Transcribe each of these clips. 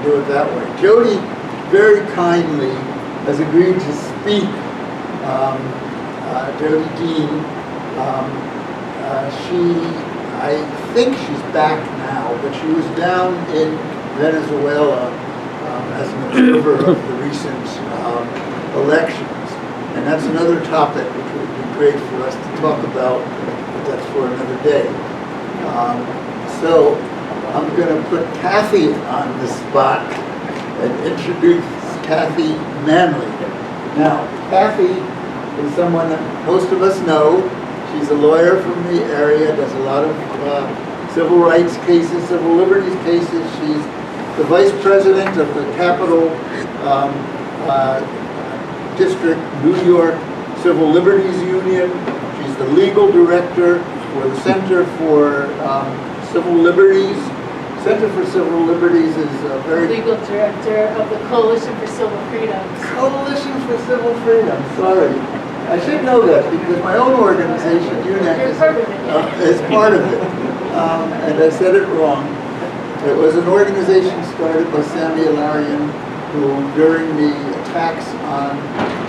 do it that way. Jodi very kindly has agreed to speak. Jodi Dean, I think she's back now, but she was down in Venezuela as an observer of the recent elections. And that's another topic which would be great for us to talk about, but that's for another day. So I'm going to put Kathy on the spot and introduce Kathy Manley. Now, Kathy is someone that most of us know. She's a lawyer from the area, does a lot of civil rights cases, civil liberties cases. She's the vice president of the Capital District New York Civil Liberties Union. She's the legal director for the Center for Civil Liberties. Center for Civil Liberties is a very... Legal director of the Coalition for Civil Freedoms. Coalition for Civil Freedoms, sorry. I should know that because my own organization, UNEC, is part of it. And I said it wrong. It was an organization started by Sami Alarian, who, during the attacks on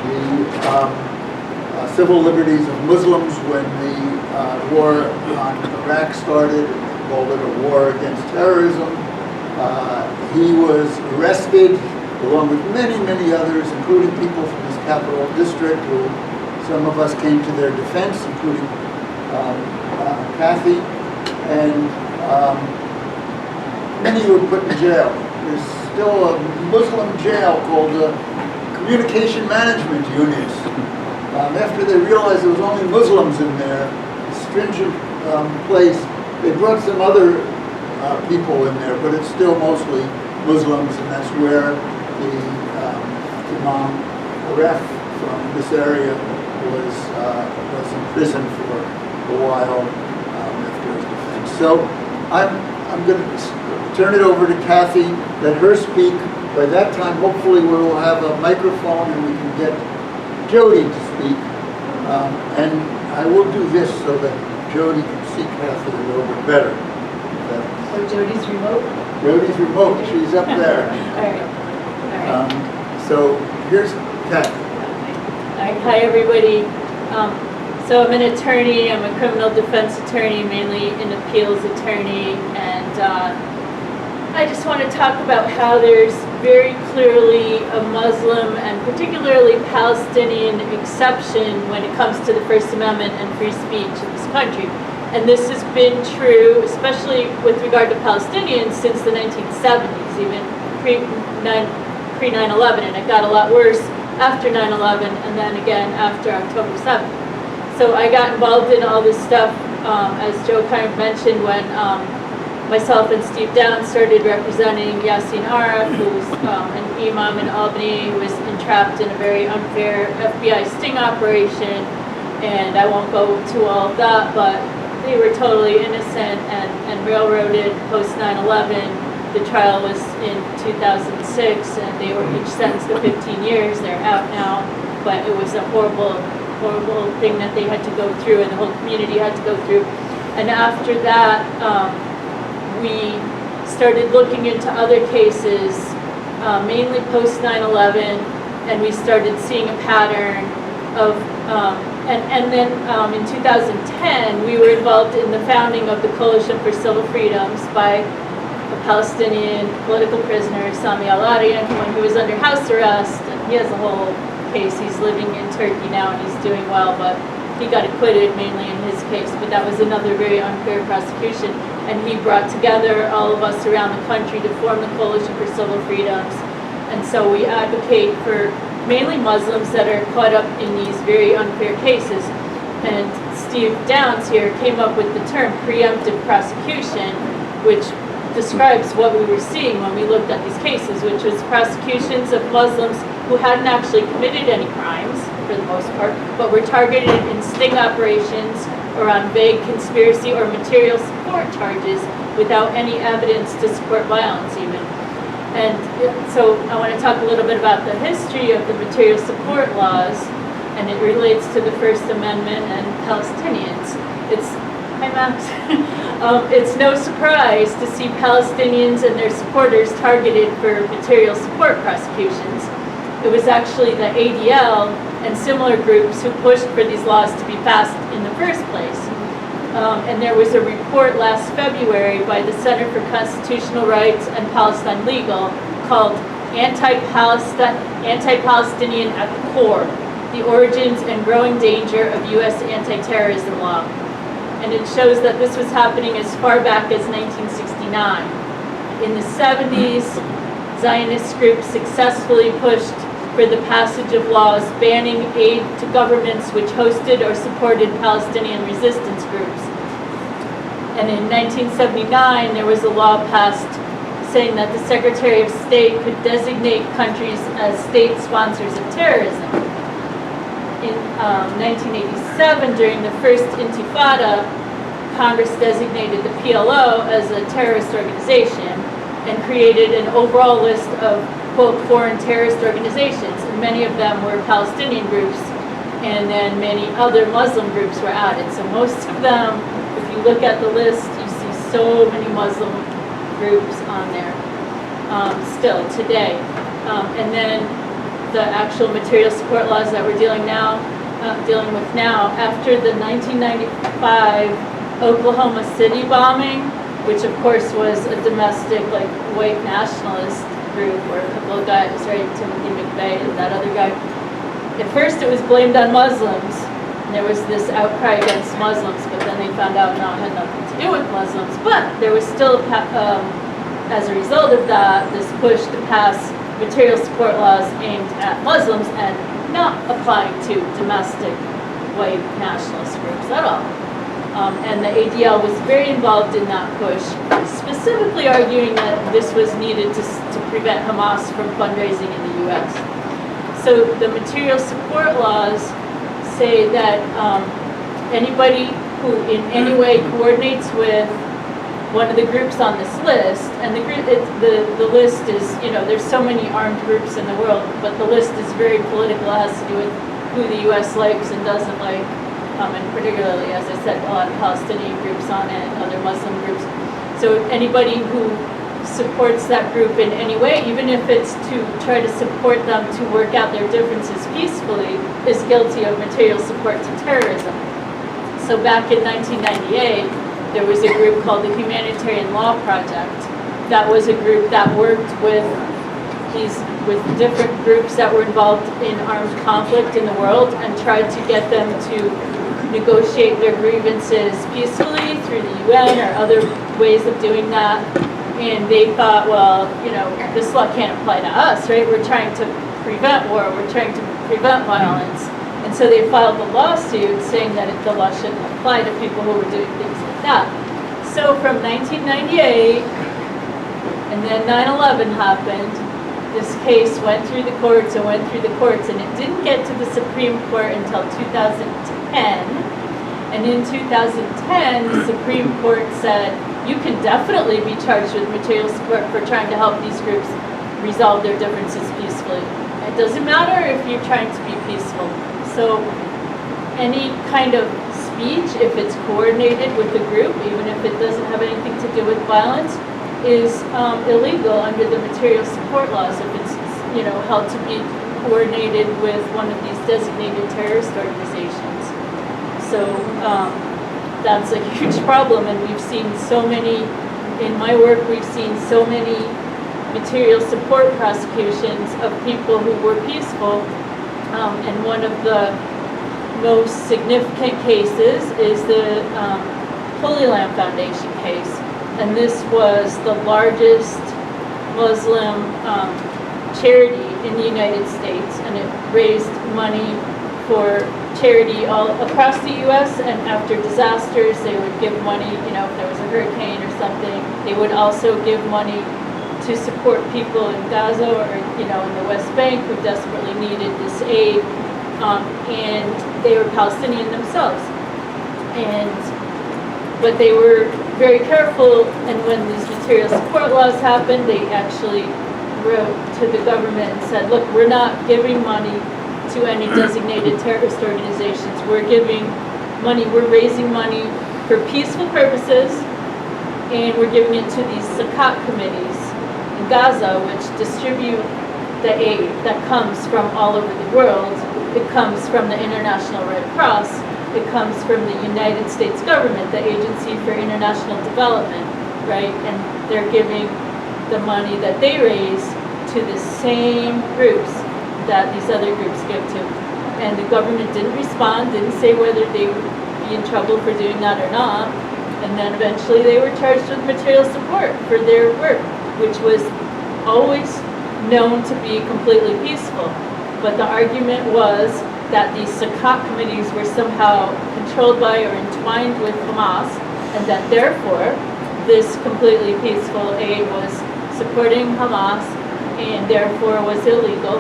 the civil liberties of Muslims when the war on Iraq started, called it a war against terrorism. He was arrested, along with many, many others, including people from his capital district, who some of us came to their defense, including Kathy, and many were put in jail. There's still a Muslim jail called the Communication Management Unit. After they realized there was only Muslims in there, a stringent place, they brought some other people in there, but it's still mostly Muslims, and that's where the Imam Aref from this area was in prison for a while after his defense. So I'm going to turn it over to Kathy, let her speak. By that time, hopefully, we will have a microphone and we can get Jodi to speak. And I will do this so that Jodi can see Kathy a little bit better. So Jodi's remote? Jodi's remote. She's up there. All right. So here's Kathy. All right. Hi, everybody. So I'm an attorney. I'm a criminal defense attorney, mainly an appeals attorney. And I just want to talk about how there's very clearly a Muslim and particularly Palestinian exception when it comes to the First Amendment and free speech in this country. And this has been true, especially with regard to Palestinians, since the 1970s, even pre-9/11, and it got a lot worse after 9/11, and then again after October 7th. So I got involved in all this stuff, as Joe kind of mentioned, when myself and Steve Downs started representing Yassin Araf, who was an imam in Albany, who was entrapped in a very unfair FBI sting operation, and I won't go to all of that, but they were totally innocent and railroaded post 9/11. The trial was in 2006, and they were each sentenced to 15 years. They're out now, but it was a horrible, horrible thing that they had to go through, and the whole community had to go through. And after that, we started looking into other cases, mainly post 9/11, and we started seeing a pattern of and then in 2010, we were involved in the founding of the Coalition for Civil Freedoms by a Palestinian political prisoner, Sami Al-Arian, when he was under house arrest. And he has a whole case. He's living in Turkey now, and he's doing well, but he got acquitted mainly in his case. But that was another very unfair prosecution. And he brought together all of us around the country to form the Coalition for Civil Freedoms. And so we advocate for mainly Muslims that are caught up in these very unfair cases. And Steve Downs here came up with the term preemptive prosecution, which describes what we were seeing when we looked at these cases, which was prosecutions of Muslims who hadn't actually committed any crimes, for the most part, but were targeted in sting operations or on vague conspiracy or material support charges without any evidence to support violence even. And so I want to talk a little bit about the history of the material support laws, and it relates to the First Amendment and Palestinians. It's Hi, Max. It's no surprise to see Palestinians and their supporters targeted for material support prosecutions. It was actually the ADL and similar groups who pushed for these laws to be passed in the first place. And there was a report last February by the Center for Constitutional Rights and Palestine Legal called Anti-Palestinian at the Core: The Origins and Growing Danger of U.S. Anti-Terrorism Law. And it shows that this was happening as far back as 1969. In the 70s, Zionist groups successfully pushed for the passage of laws banning aid to governments which hosted or supported Palestinian resistance groups. And in 1979, there was a law passed saying that the Secretary of State could designate countries as state sponsors of terrorism. In 1987, during the first Intifada, Congress designated the PLO as a terrorist organization and created an overall list of, quote, foreign terrorist organizations, and many of them were Palestinian groups, and then many other Muslim groups were added. So most of them, if you look at the list, you see so many Muslim groups on there still today. And then the actual material support laws that we're dealing with now, after the 1995 Oklahoma City bombing, which of course was a domestic, like, white nationalist group where a couple of guys, right, Timothy McVeigh and that other guy. At first it was blamed on Muslims, and there was this outcry against Muslims, but then they found out no, it had nothing to do with Muslims. But there was still, as a result of that, this push to pass material support laws aimed at Muslims and not applying to domestic white nationalist groups at all. And the ADL was very involved in that push, specifically arguing that this was needed to prevent Hamas from fundraising in the U.S. So the material support laws say that anybody who in any way coordinates with one of the groups on this list, and the list is, there's so many armed groups in the world, but the list is very political. It has to do with who the U.S. likes and doesn't like. And particularly, as I said, a lot of Palestinian groups on it, other Muslim groups. So anybody who supports that group in any way, even if it's to try to support them to work out their differences peacefully, is guilty of material support to terrorism. So back in 1998, there was a group called the Humanitarian Law Project. That was a group that worked with different groups that were involved in armed conflict in the world and tried to get them to negotiate their grievances peacefully through the UN or other ways of doing that. And they thought, well, this law can't apply to us, right? We're trying to prevent war, we're trying to prevent violence. And so they filed the lawsuit saying that the law shouldn't apply to people who were doing things like that. So from 1998, and then 9/11 happened, this case went through the courts and went through the courts, and it didn't get to the Supreme Court until 2010. And in 2010, the Supreme Court said, you can definitely be charged with material support for trying to help these groups resolve their differences peacefully. It doesn't matter if you're trying to be peaceful. So any kind of speech, if it's coordinated with the group, even if it doesn't have anything to do with violence, is illegal under the material support laws if it's held to be coordinated with one of these designated terrorist organizations. So that's a huge problem, and we've seen so many, in my work, we've seen so many material support prosecutions of people who were peaceful, and one of the most significant cases is the Holy Land Foundation case. And this was the largest Muslim charity in the United States, and it raised money for charity all across the U.S. And after disasters, they would give money, if there was a hurricane or something. They would also give money to support people in Gaza or, in the West Bank who desperately needed this aid. And they were Palestinian themselves. But they were very careful, and when these material support laws happened, they actually wrote to the government and said, look, we're not giving money to any designated terrorist organizations. We're giving money, we're raising money for peaceful purposes, and we're giving it to these zakat committees in Gaza, which distribute the aid that comes from all over the world. It comes from the International Red Cross. It comes from the United States government, the Agency for International Development, right? And they're giving the money that they raise to the same groups that these other groups give to. And the government didn't respond, didn't say whether they would be in trouble for doing that or not. And then eventually they were charged with material support for their work, which was always known to be completely peaceful. But the argument was that these zakat committees were somehow controlled by or entwined with Hamas, and that therefore this completely peaceful aid was supporting Hamas and therefore was illegal.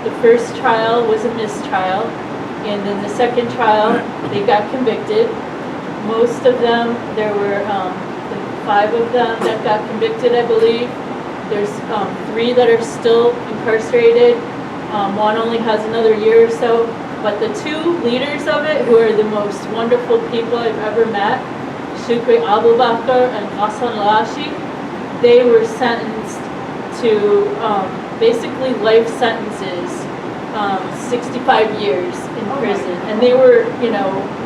The first trial was a mistrial, and then the second trial they got convicted. Most of them, there were 5 of them that got convicted, I believe. There's 3 that are still incarcerated. One only has another year or so. But the 2 leaders of it, who are the most wonderful people I've ever met, Shukri Abu Bakr and Hassan Lashi, they were sentenced to basically life sentences, 65 years in prison. And they were,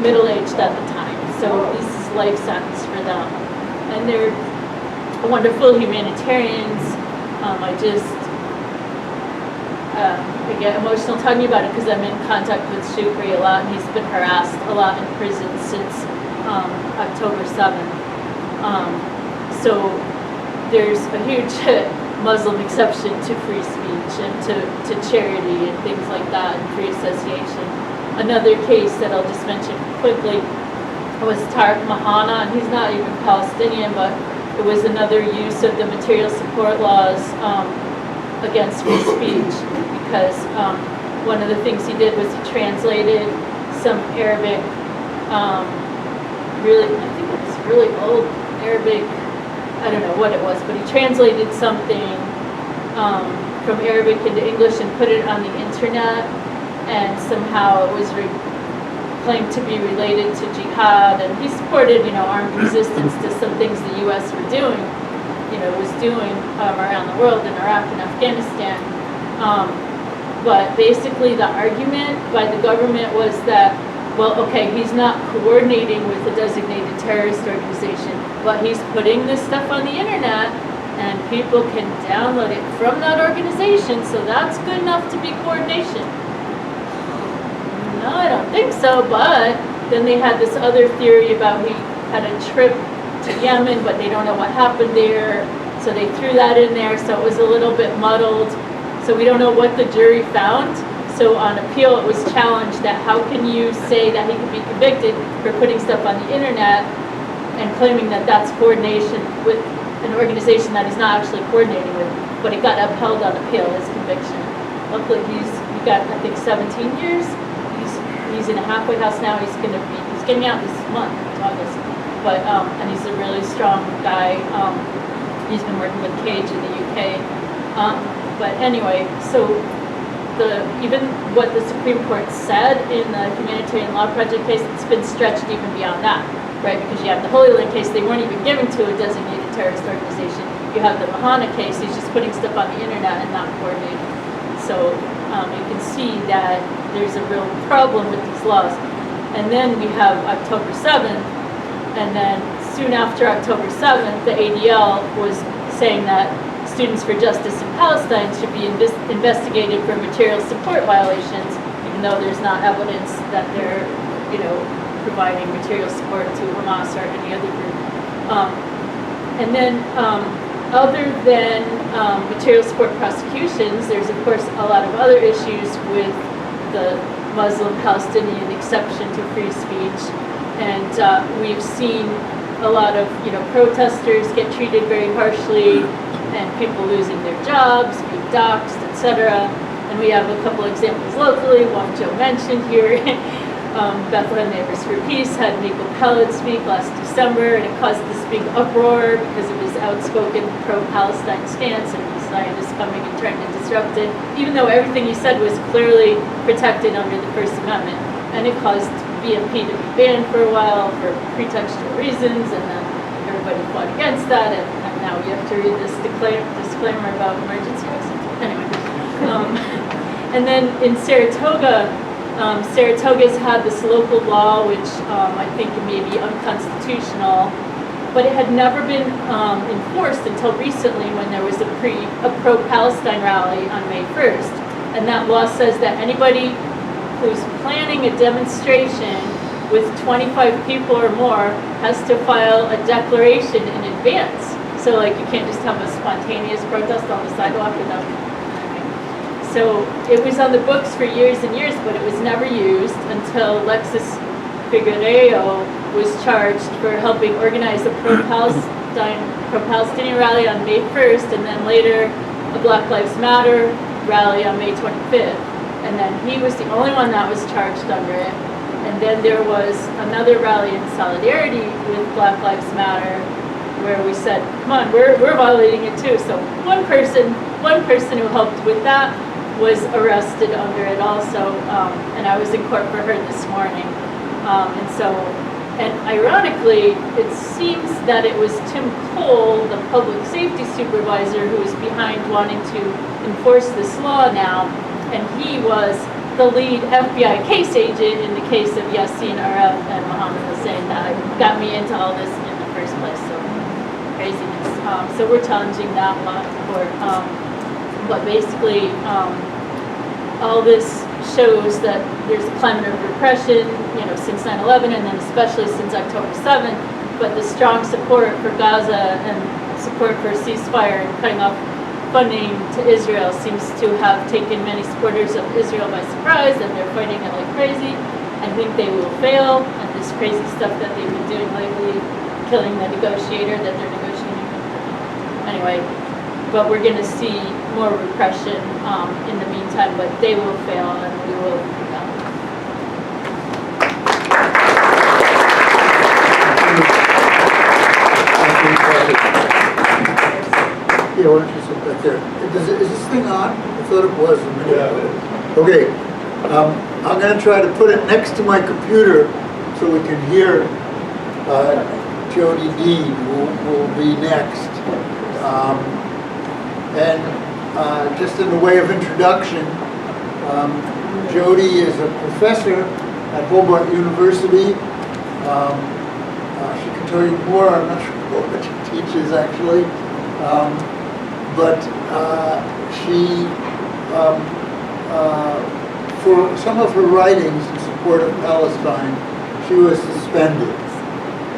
middle-aged at the time. So this is life sentence for them. And they're wonderful humanitarians. I get emotional talking about it because I'm in contact with Shukri a lot, and he's been harassed a lot in prison since October 7th. So there's a huge Muslim exception to free speech and to charity and things like that, and free association. Another case that I'll just mention quickly was Tariq Mahana, and he's not even Palestinian, but it was another use of the material support laws against free speech, because one of the things he did was he translated some Arabic, I think it was really old Arabic, I don't know what it was, but he translated something from Arabic into English and put it on the internet, and somehow it was claimed to be related to jihad, and he supported, armed resistance to some things the U.S. were doing, was doing around the world in Iraq and Afghanistan. But basically the argument by the government was that, well, okay, he's not coordinating with a designated terrorist organization, but he's putting this stuff on the internet, and people can download it from that organization, so that's good enough to be coordination. No, I don't think so, but then they had this other theory about he had a trip to Yemen, but they don't know what happened there, so they threw that in there, so it was a little bit muddled. So we don't know what the jury found. So on appeal, it was challenged that how can you say that he could be convicted for putting stuff on the internet and claiming that that's coordination with an organization that he's not actually coordinating with, but it got upheld on appeal, his conviction. Luckily, he got, I think, 17 years. He's in a halfway house now. He's getting out this month, August. But and he's a really strong guy. He's been working with Cage in the UK. But anyway, so even what the Supreme Court said in the Humanitarian Law Project case, it's been stretched even beyond that, right? Because you have the Holy Land case, they weren't even given to a designated terrorist organization. You have the Mahana case, he's just putting stuff on the internet and not coordinating. So you can see that there's a real problem with these laws. And then we have October 7th, and then soon after October 7th, the ADL was saying that Students for Justice in Palestine should be investigated for material support violations, even though there's not evidence that they're, providing material support to Hamas or any other group. And then, other than material support prosecutions, there's of course a lot of other issues with the Muslim-Palestinian exception to free speech, and we've seen a lot of protesters get treated very harshly, and people losing their jobs, being doxxed, etc. And we have a couple examples locally. One Joe mentioned here. Bethlehem Neighbors for Peace had Nico Pellet speak last December, and it caused this big uproar because of his outspoken pro-Palestine stance, and the Zionists coming and trying to disrupt it, even though everything he said was clearly protected under the First Amendment. And it caused BMP to be banned for a while for pretextual reasons, and then everybody fought against that, and now we have to read this disclaimer about emergency exits. Anyway, and then in Saratoga, Saratoga's had this local law which I think may be unconstitutional, but it had never been enforced until recently when there was a pro-Palestine rally on May 1st. And that law says that anybody who's planning a demonstration with 25 people or more has to file a declaration in advance. So like you can't just have a spontaneous protest on the sidewalk without. So it was on the books for years and years, but it was never used until Alexis Figueiredo was charged for helping organize a pro-Palestinian rally on May 1st, and then later a Black Lives Matter rally on May 25th. And then he was the only one that was charged under it. And then there was another rally in solidarity with Black Lives Matter where we said, come on, we're violating it too. So one person who helped with that was arrested under it also, and I was in court for her this morning. And ironically, it seems that it was Tim Cole, the public safety supervisor, who was behind wanting to enforce this law now, and he was the lead FBI case agent in the case of Yassin Arab and Mohammed Hussein that got me into all this in the first place. So craziness. So we're challenging that law in court. But basically, all this shows that there's a climate of repression, since 9/11, and then especially since October 7th. But the strong support for Gaza and support for a ceasefire and cutting off funding to Israel seems to have taken many supporters of Israel by surprise, and they're fighting it like crazy. I think they will fail, and this crazy stuff that they've been doing lately, killing the negotiator that they're negotiating with. Anyway, but we're going to see more repression in the meantime, but they will fail, and we will prevail. Yeah, why don't you sit back there? Is this thing on? I thought it was a minute ago. Okay. I'm going to try to put it next to my computer so we can hear Jodi Dean, who will be next. Just in the way of introduction, Jodi is a professor at Hobart University. She can tell you more. I'm not sure what she teaches actually. But she, for some of her writings in support of Palestine, she was suspended.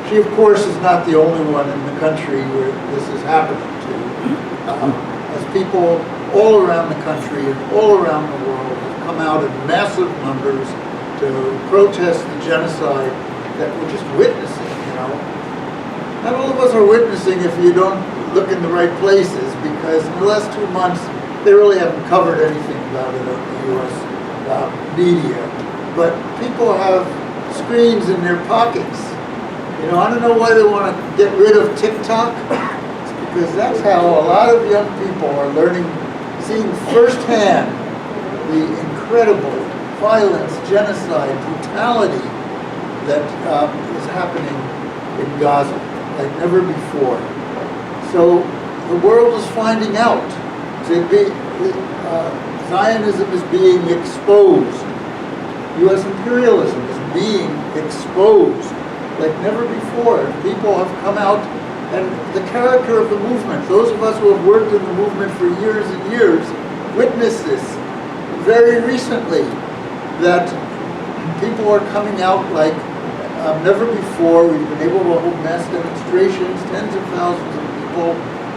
She, of course, is not the only one in the country where this is happening to. As people all around the country and all around the world have come out in massive numbers to protest the genocide that we're just witnessing, Not all of us are witnessing if you don't look in the right places, because in the last 2 months, they really haven't covered anything about it on the U.S. Media. But people have screens in their pockets. I don't know why they want to get rid of TikTok. It's because that's how a lot of young people are learning, seeing firsthand the incredible violence, genocide, brutality that is happening in Gaza like never before. So the world is finding out. Zionism is being exposed. U.S. imperialism is being exposed like never before. People have come out, and the character of the movement, those of us who have worked in the movement for years and years, witnessed this very recently, that people are coming out like never before. We've been able to hold mass demonstrations, tens of thousands of people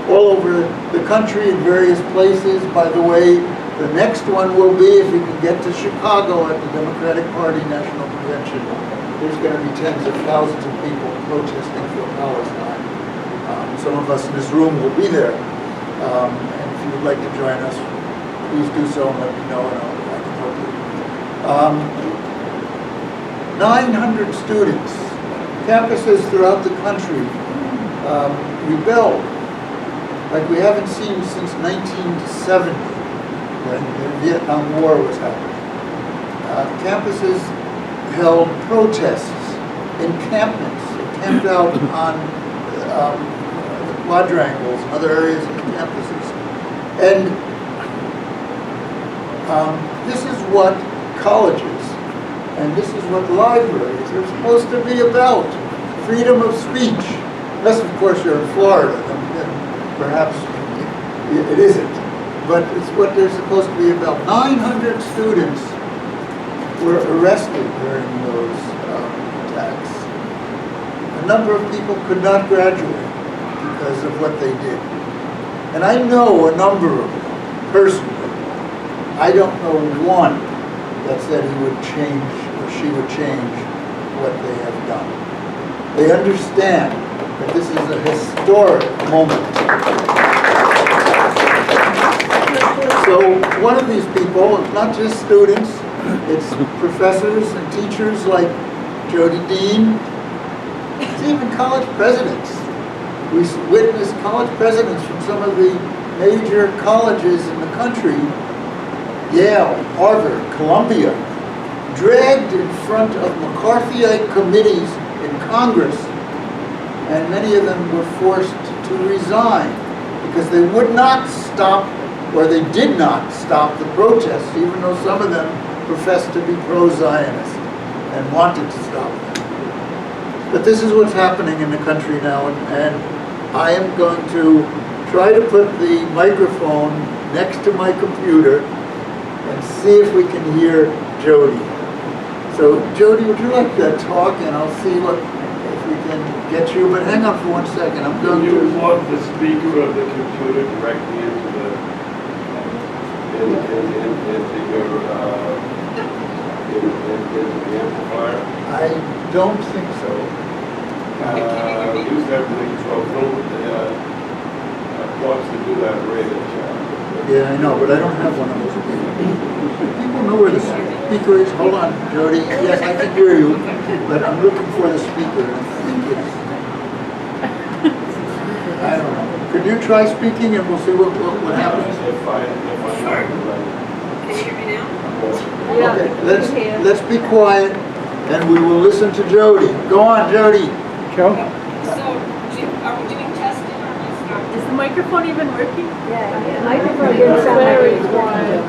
all over the country in various places. By the way, the next one will be, if we can get to Chicago at the Democratic Party National Convention, there's going to be tens of thousands of people protesting for Palestine. Some of us in this room will be there. And if you would like to join us, please do so and let me know, and I can help you. 900 students, campuses throughout the country rebelled like we haven't seen since 1970, when the Vietnam War was happening. Campuses held protests, encampments, camped out on the quadrangles and other areas of the campuses. And this is what colleges and this is what libraries are supposed to be about. Freedom of speech. Unless, of course, you're in Florida, then perhaps it isn't. But it's what they're supposed to be about. 900 students were arrested during those attacks. A number of people could not graduate because of what they did. And I know a number of them personally. I don't know one that said he would change or she would change what they have done. They understand that this is a historic moment. So one of these people, not just students, it's professors and teachers like Jodi Dean, it's even college presidents. We witnessed college presidents from some of the major colleges in the country, Yale, Harvard, Columbia, dragged in front of McCarthyite committees in Congress, and many of them were forced to resign because they would not stop, or they did not stop the protests, even though some of them professed to be pro-Zionist and wanted to stop them. But this is what's happening in the country now, and I am going to try to put the microphone next to my computer and see if we can hear Jodi. So, Jodi, would you like to talk, and I'll see what if we can get you. But hang on for 1 second. I'm going to. You plug the speaker of the computer directly into the amplifier. I don't think so. Use that microphone plugs to do that radio channel. Yeah, I know, but I don't have one of those. People know where the speaker is. Hold on, Jodi. Yes, I can hear you, but I'm looking for the speaker. And I think it's. I don't know. Could you try speaking, and we'll see what happens? If I Can you hear me now? Yeah. Okay, let's be quiet, and we will listen to Jodi. Go on, Jodi. So, are we doing testing or just not? Is the microphone even working? Yeah, microphone It's very quiet.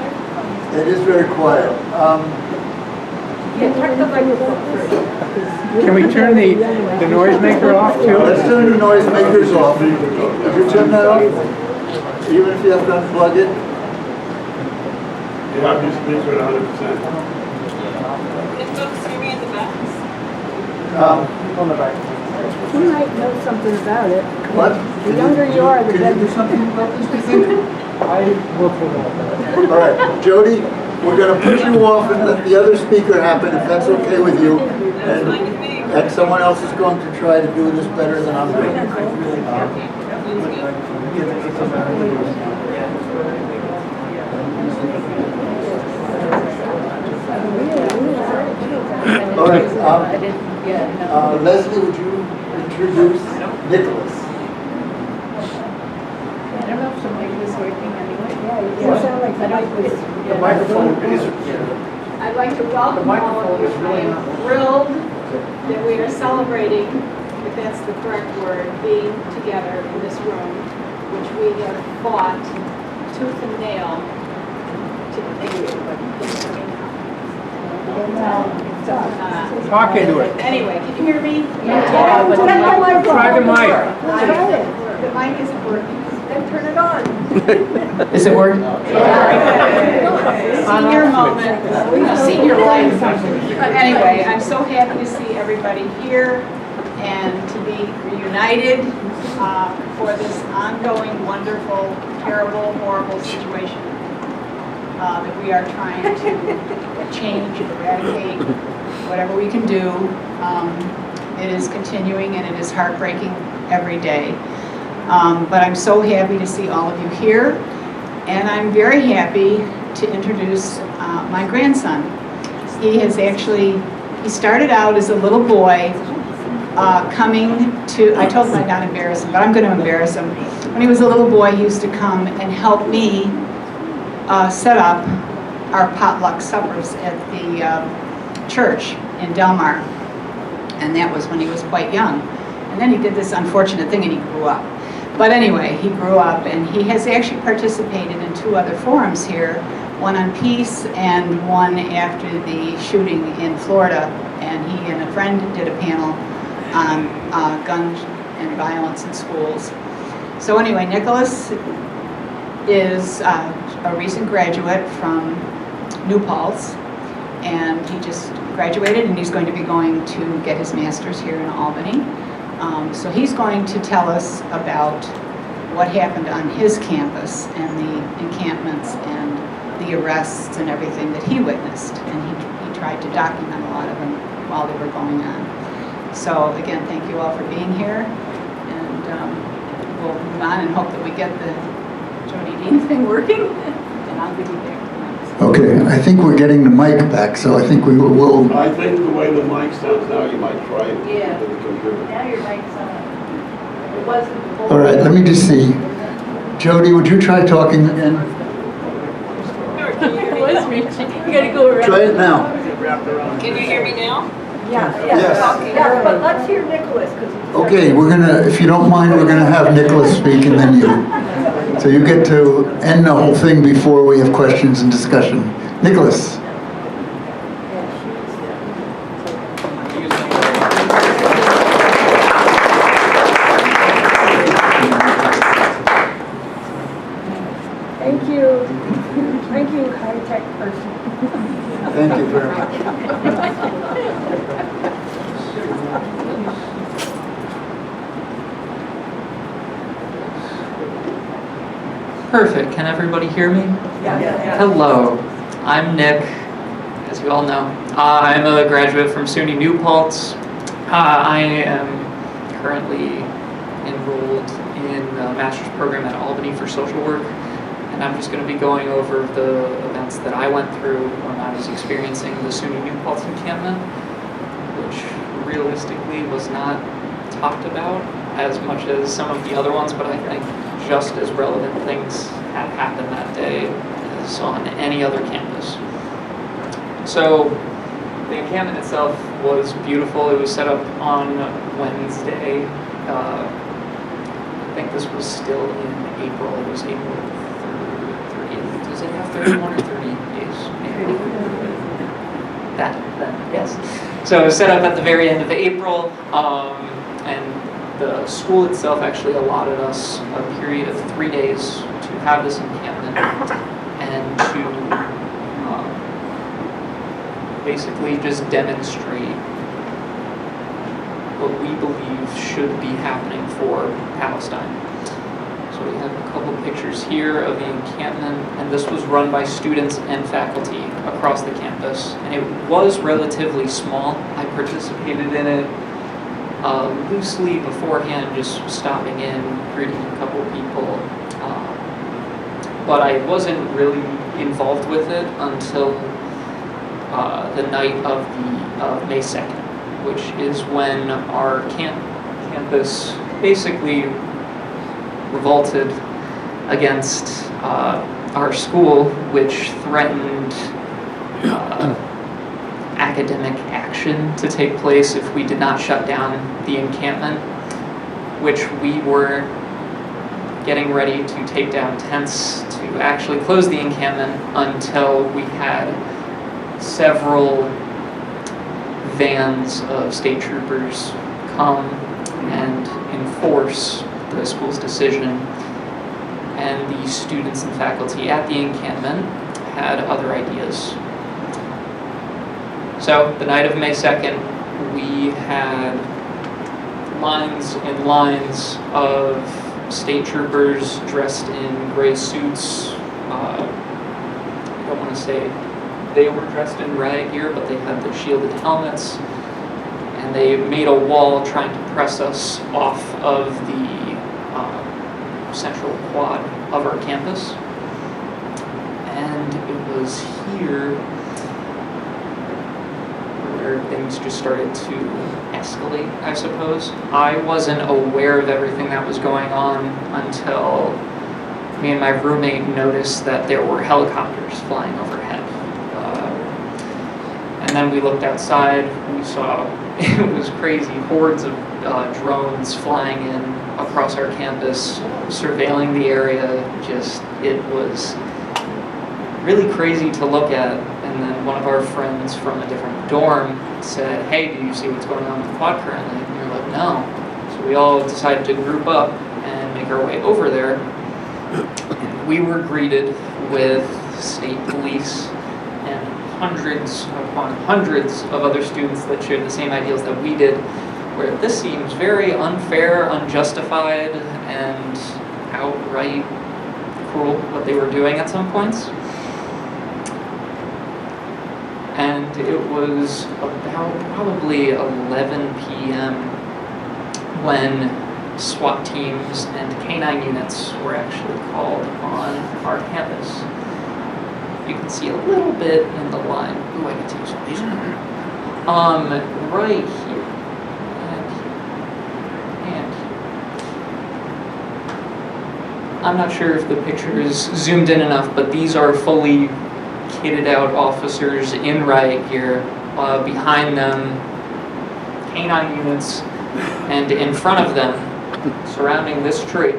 It is very quiet. Yeah, turn the microphone first. Can we turn the noisemaker off too? Let's turn the noisemakers off. Did you turn that off? Even if you have to unplug it? you have your speaker at 100%. Can folks hear me in the back? On the back. You might know something about it. What? The younger you are, the Can better. you do something about this, do you think? I will pull that. All right, Jodi, we're going to put you off and let the other speaker happen, if that's okay with you. That's fine with me. And someone else is going to try to do this better than I'm doing. All right, Leslie, would you introduce Nicholas? I don't know if the mic is working anyway. Yeah, you sound like the mic was. The microphone is. I'd like to welcome all of you. I am thrilled that we are celebrating, if that's the correct word, being together in this room, which we have fought tooth and nail to Talk into it. Anyway, can you hear me? Try the mic. Try the mic. Try it. The mic isn't working. Then turn it on. Is it working? Senior moment, senior life. But anyway, I'm so happy to see everybody here and to be reunited for this ongoing, wonderful, terrible, horrible situation that we are trying to change, eradicate, whatever we can do. It is continuing and it is heartbreaking every day. But I'm so happy to see all of you here, and I'm very happy to introduce my grandson. He started out as a little boy coming to, I told him I'd not embarrass him, but I'm going to embarrass him. When he was a little boy, he used to come and help me set up our potluck suppers at the church. in Del Mar. And that was when he was quite young. And then he did this unfortunate thing and he grew up. But anyway, he grew up and he has actually participated in 2 other forums here, one on peace and one after the shooting in Florida. And he and a friend did a panel on guns and violence in schools. So anyway, Nicholas is a recent graduate from New Paltz, and he just graduated and he's going to be going to get his master's here in Albany. So he's going to tell us about what happened on his campus and the encampments and the arrests and everything that he witnessed. And he tried to document a lot of them while they were going on. So again, thank you all for being here. And we'll move on and hope that we get the Jodi Dean thing working. And I'll give you back to Mike. Okay, I think we're getting the mic back, so I think we will. I think the way the mic sounds now, you might try it Yeah. with the computer. Now your mic's on. It wasn't before. All right, let me just see. Jodi, would you try talking again? It was reaching. You gotta go around. Try it now. Can you hear me now? Yeah, Yes. yeah, but let's hear Nicholas, because he's. Okay, we're gonna, if you don't mind, we're gonna have Nicholas speak and then you. So you get to end the whole thing before we have questions and discussion. Nicholas. Thank you, high-tech person. Thank you very much. Perfect. Can everybody hear me? Yeah. Hello. I'm Nick, as you all know. I'm a graduate from SUNY New Paltz. I am currently enrolled in a master's program at Albany for social work, and I'm just going to be going over the events that I went through when I was experiencing the SUNY New Paltz encampment, which realistically was not talked about as much as some of the other ones, but I think just as relevant things have happened that day as on any other campus. So the encampment itself was beautiful. It was set up on Wednesday. I think this was still in April. It was April 30th. Does it have 31 or 30 days? That, yes. So it was set up at the very end of April, and the school itself actually allotted us a period of 3 days to have this encampment and to basically just demonstrate what we believe should be happening for Palestine. So we have a couple pictures here of the encampment, and this was run by students and faculty across the campus, and it was relatively small. I participated in it loosely beforehand, just stopping in, greeting a couple people, but I wasn't really involved with it until the night of May 2nd, which is when our campus basically revolted against our school, which threatened academic action to take place if we did not shut down the encampment, which we were getting ready to take down tents to actually close the encampment until we had several vans of state troopers come and enforce the school's decision. And the students and faculty at the encampment had other ideas. So the night of May 2nd, we had lines and lines of state troopers dressed in gray suits. I don't want to say they were dressed in riot gear, but they had the shielded helmets, and they made a wall trying to press us off of the central quad of our campus. And it was here where things just started to escalate, I suppose. I wasn't aware of everything that was going on until me and my roommate noticed that there were helicopters flying overhead. And then we looked outside. saw, it was crazy, hordes of drones flying in across our campus, surveilling the area. Just, it was really crazy to look at. And then one of our friends from a different dorm said, "Hey, do you see what's going on with the quad currently?" And we were like, "No." So we all decided to group up and make our way over there. And we were greeted with state police and hundreds upon hundreds of other students that shared the same ideals that we did, where this seems very unfair, unjustified, and outright cruel what they were doing at some points. And it was about probably 11 p.m. when SWAT teams and K-9 units were actually called on our campus. You can see a little bit in the line. Ooh, I get to use a laser. Right here. And I'm not sure if the picture is zoomed in enough, but these are fully kitted out officers in riot gear. Behind them, K-9 units, and in front of them, surrounding this tree,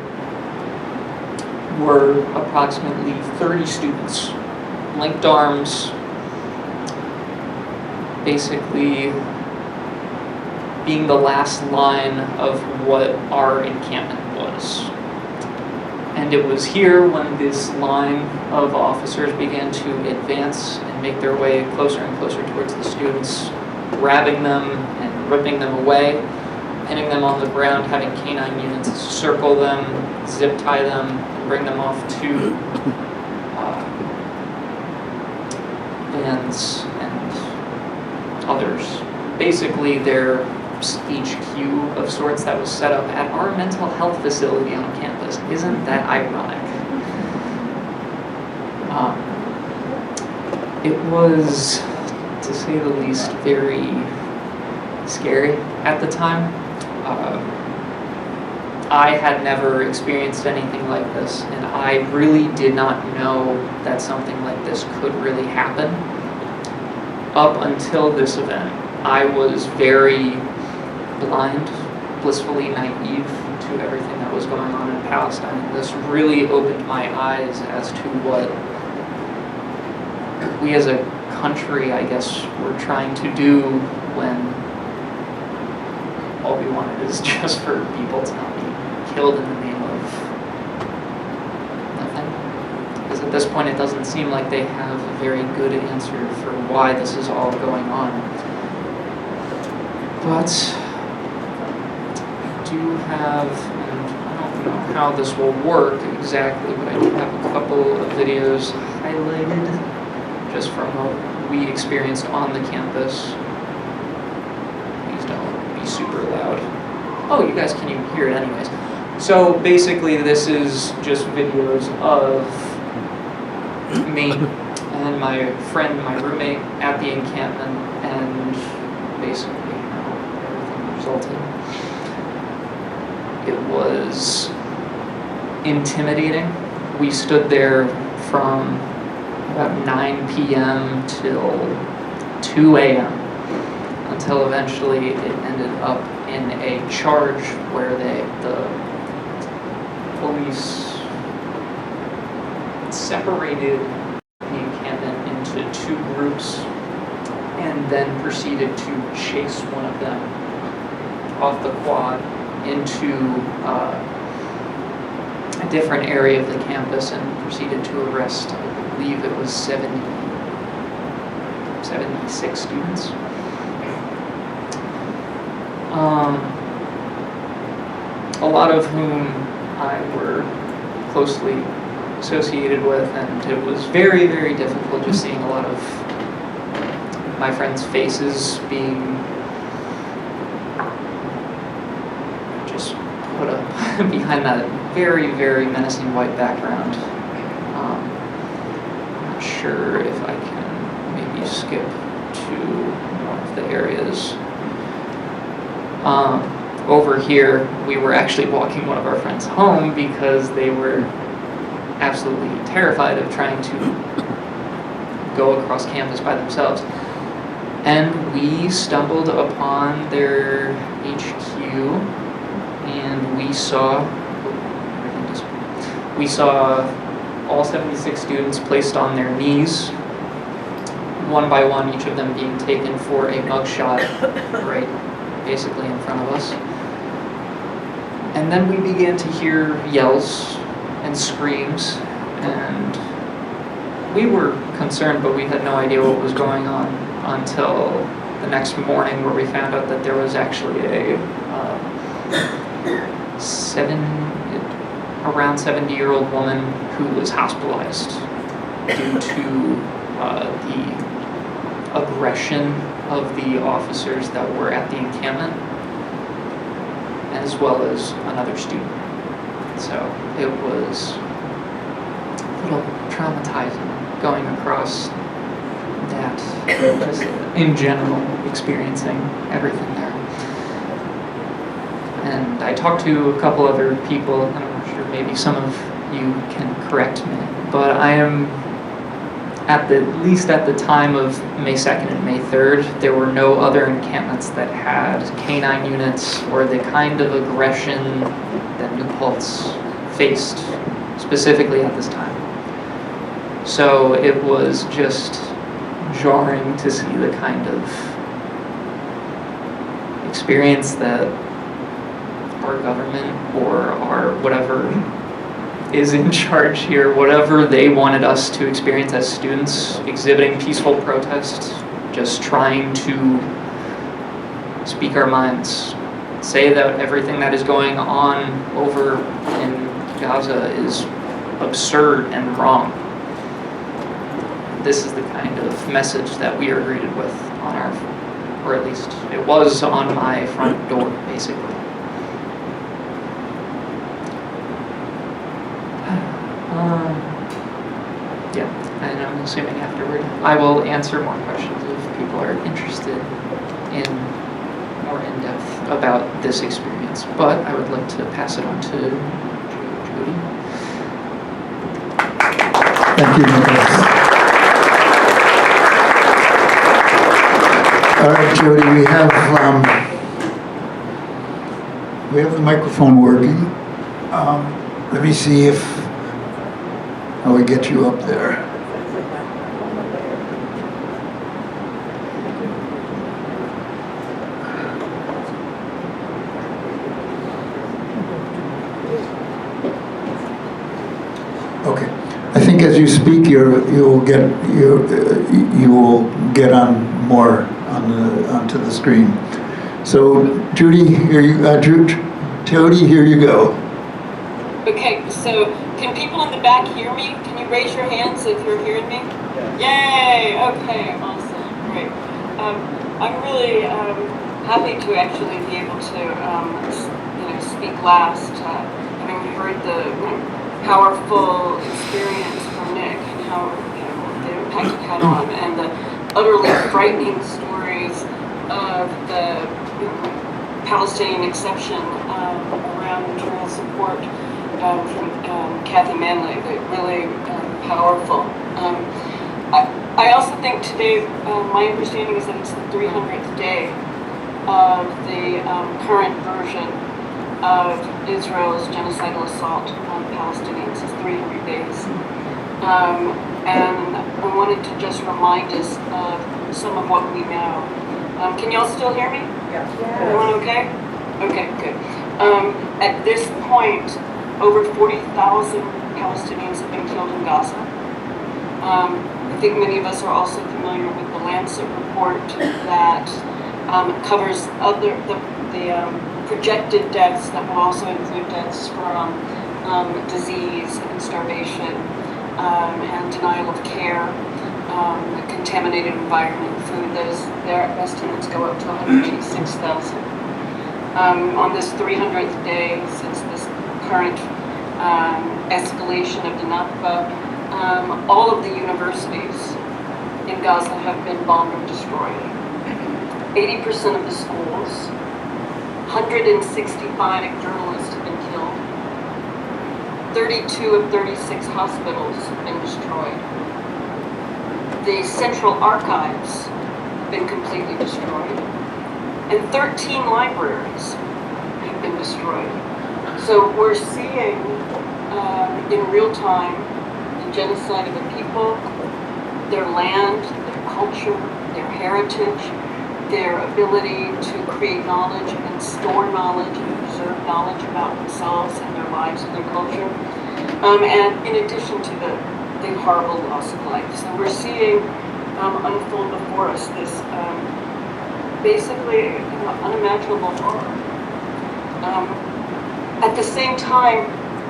were approximately 30 students, linked arms, basically being the last line of what our encampment was. And it was here when this line of officers began to advance and make their way closer and closer towards the students, grabbing them and ripping them away, pinning them on the ground, having K-9 units circle them, zip tie them, and bring them off to vans and others. Basically, their HQ of sorts that was set up at our mental health facility on campus. Isn't that ironic? It was, to say the least, very scary at the time. I had never experienced anything like this, and I really did not know that something like this could really happen. Up until this event, I was very blind, blissfully naive to everything that was going on in Palestine. And this really opened my eyes as to what we as a country, I guess, were trying to do when all we wanted is just for people to not be killed in the name of nothing. Because at this point, it doesn't seem like they have a very good answer for why this is all going on. But I do have, and I don't know how this will work exactly, but I do have a couple of videos highlighted just from what we experienced on the campus. Please don't be super loud. Oh, you guys can even hear it anyways. So basically this is just videos of me and my friend, my roommate at the encampment, and basically how everything resulted. It was intimidating. We stood there from about 9 p.m. till 2 a.m. until eventually it ended up in a charge where the police separated the encampment into two groups and then proceeded to chase one of them off the quad into a different area of the campus and proceeded to arrest, I believe it was 76 students. A lot of whom I were closely associated with, and it was very, very difficult just seeing a lot of my friends' faces being just put up behind that very, very menacing white background. I'm not sure if I can maybe skip to one of the areas. Over here, we were actually walking one of our friends home because they were absolutely terrified of trying to go across campus by themselves. And we stumbled upon their HQ, and we saw all 76 students placed on their knees, one by one, each of them being taken for a mugshot, right, basically in front of us. And then we began to hear yells and screams, and we were concerned, but we had no idea what was going on until the next morning, where we found out that there was actually around 70-year-old woman who was hospitalized due to the aggression of the officers that were at the encampment, as well as another student. So it was a little traumatizing going across that, just in general, experiencing everything there. And I talked to a couple other people, and I'm not sure, maybe some of you can correct me, but I am, at least at the time of May 2nd and May 3rd, there were no other encampments that had canine units or the kind of aggression that New Paltz faced, specifically at this time. So it was just jarring to see the kind of experience that our government or our whatever is in charge here, whatever they wanted us to experience as students, exhibiting peaceful protest, just trying to speak our minds, say that everything that is going on over in Gaza is absurd and wrong. This is the kind of message that we are greeted with on our, or at least it was on my front door, basically. Yeah, and I'm assuming afterward I will answer more questions if people are interested in more in-depth about this experience. But I would like to pass it on to Jodi. Thank you, Nicholas. All right, Jodi, we have the microphone working. Let me see how we get you up there. Okay. I think as you speak, you will get on more onto the screen. So, Jodi, Jodi, here you go. Okay, so can people in the back hear me? Can you raise your hands if you're hearing me? Yay! Okay, awesome, great. I'm really happy to actually be able to, speak last, having heard the powerful experience from Nick and how the impact it had on, and the utterly frightening stories of the Palestinian exception around internal support from Kathy Manley, really powerful. I also think today, my understanding is that it's the 300th day of the current version of Israel's genocidal assault on Palestinians. It's 300 days. And I wanted to just remind us of some of what we know. Can y'all still hear me? Yeah. Everyone okay? Okay, good. At this point, over 40,000 Palestinians have been killed in Gaza. I think many of us are also familiar with the Lancet report that covers the projected deaths that will also include deaths from disease and starvation and denial of care, contaminated environment, food. Their estimates go up to 186,000. On this 300th day since this current escalation of the Nakba, all of the universities in Gaza have been bombed or destroyed. 80% of the schools, 165 journalists have been killed. 32 of 36 hospitals have been destroyed. The central archives been completely destroyed, and 13 libraries have been destroyed. So we're seeing in real time the genocide of the people, their land, their culture, their heritage, their ability to create knowledge and store knowledge and preserve knowledge about themselves and their lives and their culture. And in addition to the horrible loss of life. So we're seeing unfold before us this basically unimaginable horror. At the same time,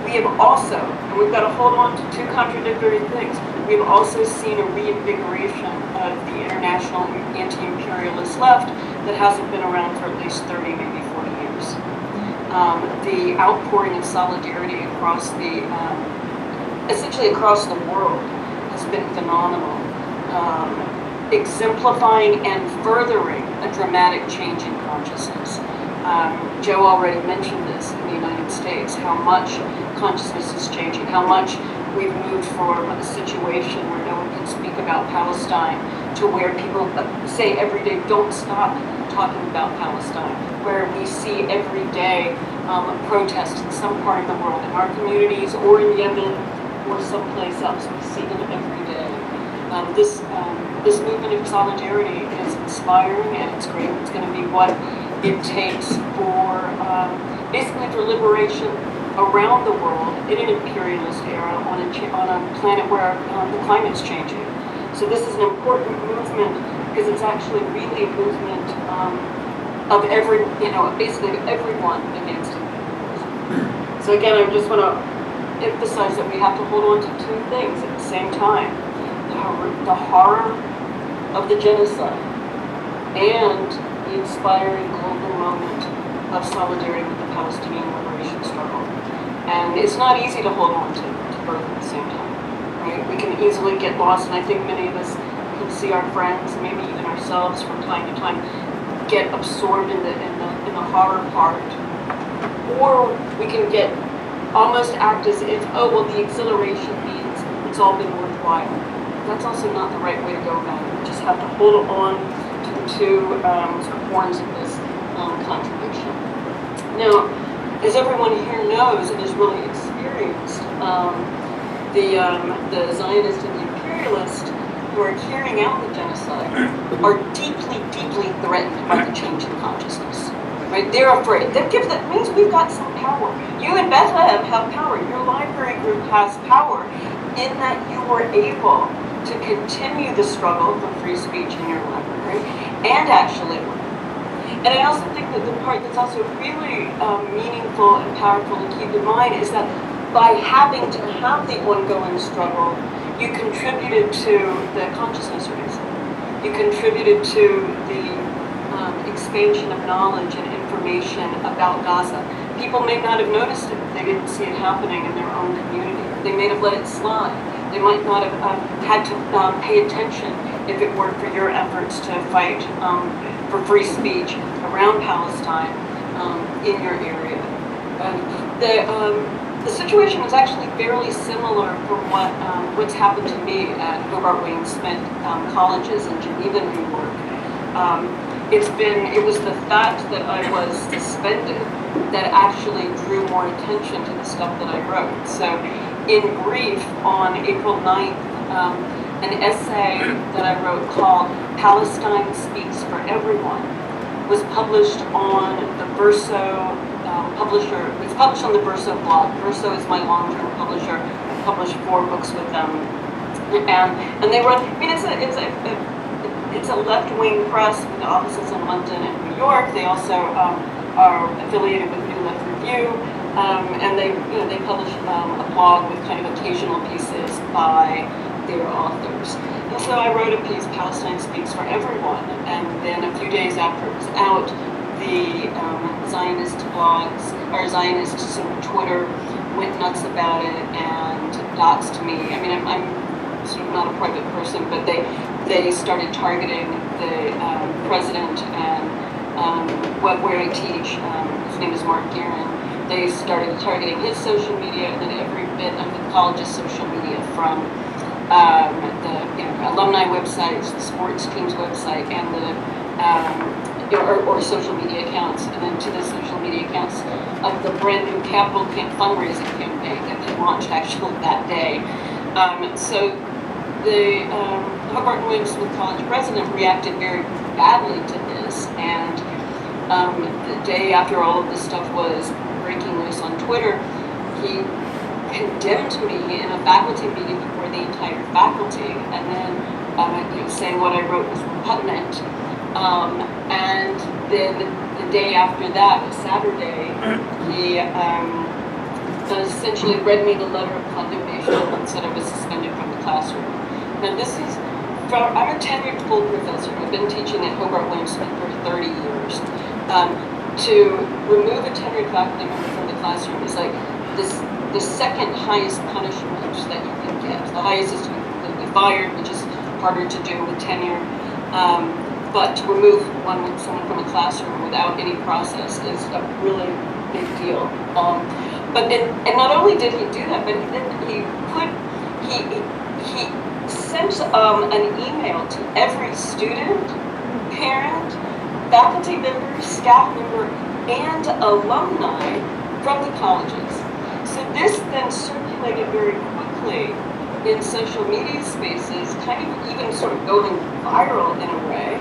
we have also, and we've got to hold on to two contradictory things, we've also seen a reinvigoration of the international anti-imperialist left that hasn't been around for at least 30, maybe 40 years. The outpouring of solidarity across essentially across the world has been phenomenal, exemplifying and furthering a dramatic change in consciousness. Joe already mentioned this in the United States, how much consciousness is changing, how much we've moved from a situation where no one can speak about Palestine to where people say every day, don't stop talking about Palestine, where we see every day protests in some part of the world, in our communities or in Yemen or someplace else. We see them every day. This movement of solidarity is inspiring and it's great. It's going to be what it takes for basically for liberation around the world in an imperialist era on a planet where the climate's changing. So this is an important movement because it's actually really a movement of basically everyone against imperialism. So again, I just want to emphasize that we have to hold on to two things at the same time: the horror of the genocide and the inspiring global moment of solidarity with the Palestinian liberation struggle. And it's not easy to hold on to both at the same time, right? We can easily get lost, and I think many of us can see our friends, maybe even ourselves from time to time, get absorbed in the horror part. Or we can almost act as if, oh, well, the exhilaration means it's all been worthwhile. That's also not the right way to go about it. We just have to hold on to the two horns of this contradiction. Now, as everyone here knows and has really experienced, the Zionist and the imperialist who are carrying out the genocide are deeply, deeply threatened by the change in consciousness. Right? They're afraid. That means we've got some power. You in Bethlehem have power. Your library group has power in that you were able to continue the struggle for free speech in your library and actually win. And I also think that the part that's also really meaningful and powerful to keep in mind is that by having to have the ongoing struggle, you contributed to the consciousness raising. You contributed to the expansion of knowledge and information about Gaza. People may not have noticed it if they didn't see it happening in their own community. They may have let it slide. They might not have had to pay attention if it weren't for your efforts to fight for free speech around Palestine in your area. The situation is actually fairly similar from what's happened to me at Hobart Smith colleges in Geneva, New York. It was the fact that I was suspended that actually drew more attention to the stuff that I wrote. So in brief, on April 9th, an essay that I wrote called Palestine Speaks for Everyone was published on the Verso publisher. It's published on the Verso blog. Verso is my long-term publisher. I published 4 books with them. And they run, I mean, it's a left-wing press with offices in London and New York. They also are affiliated with New Left Review, and they publish a blog with kind of occasional pieces by their authors. And so I wrote a piece, Palestine Speaks for Everyone, and then a few days after it was out, the Zionist blogs, or Zionist sort of Twitter went nuts about it and doxed me. I mean, I'm sort of not a private person, but they started targeting the president and where I teach. His name is Mark Guerin. They started targeting his social media and then every bit of the college's social media, from the alumni websites, the sports team's website and or social media accounts, and then to the social media accounts of the brand new Capital Camp fundraising campaign that they launched actually that day. So the Hobart College president reacted very badly to this, and the day after all of this stuff was breaking loose on Twitter, he condemned me in a faculty meeting before the entire faculty, and then saying what I wrote was repugnant. And then the day after that, Saturday, he essentially read me the letter of condemnation and said I was suspended from the classroom. Now I'm a tenured full professor. I've been teaching at Hobart Williams-Smith for 30 years. To remove a tenured faculty member from the classroom is like the second highest punishment that you can get. The highest is to be completely fired, which is harder to do with tenure. But to remove someone from a classroom without any process is a really big deal. And not only did he do that, but then he sent an email to every student, parent, faculty member, staff member, and alumni from the colleges. So this then circulated very quickly in social media spaces, kind of even sort of going viral in a way.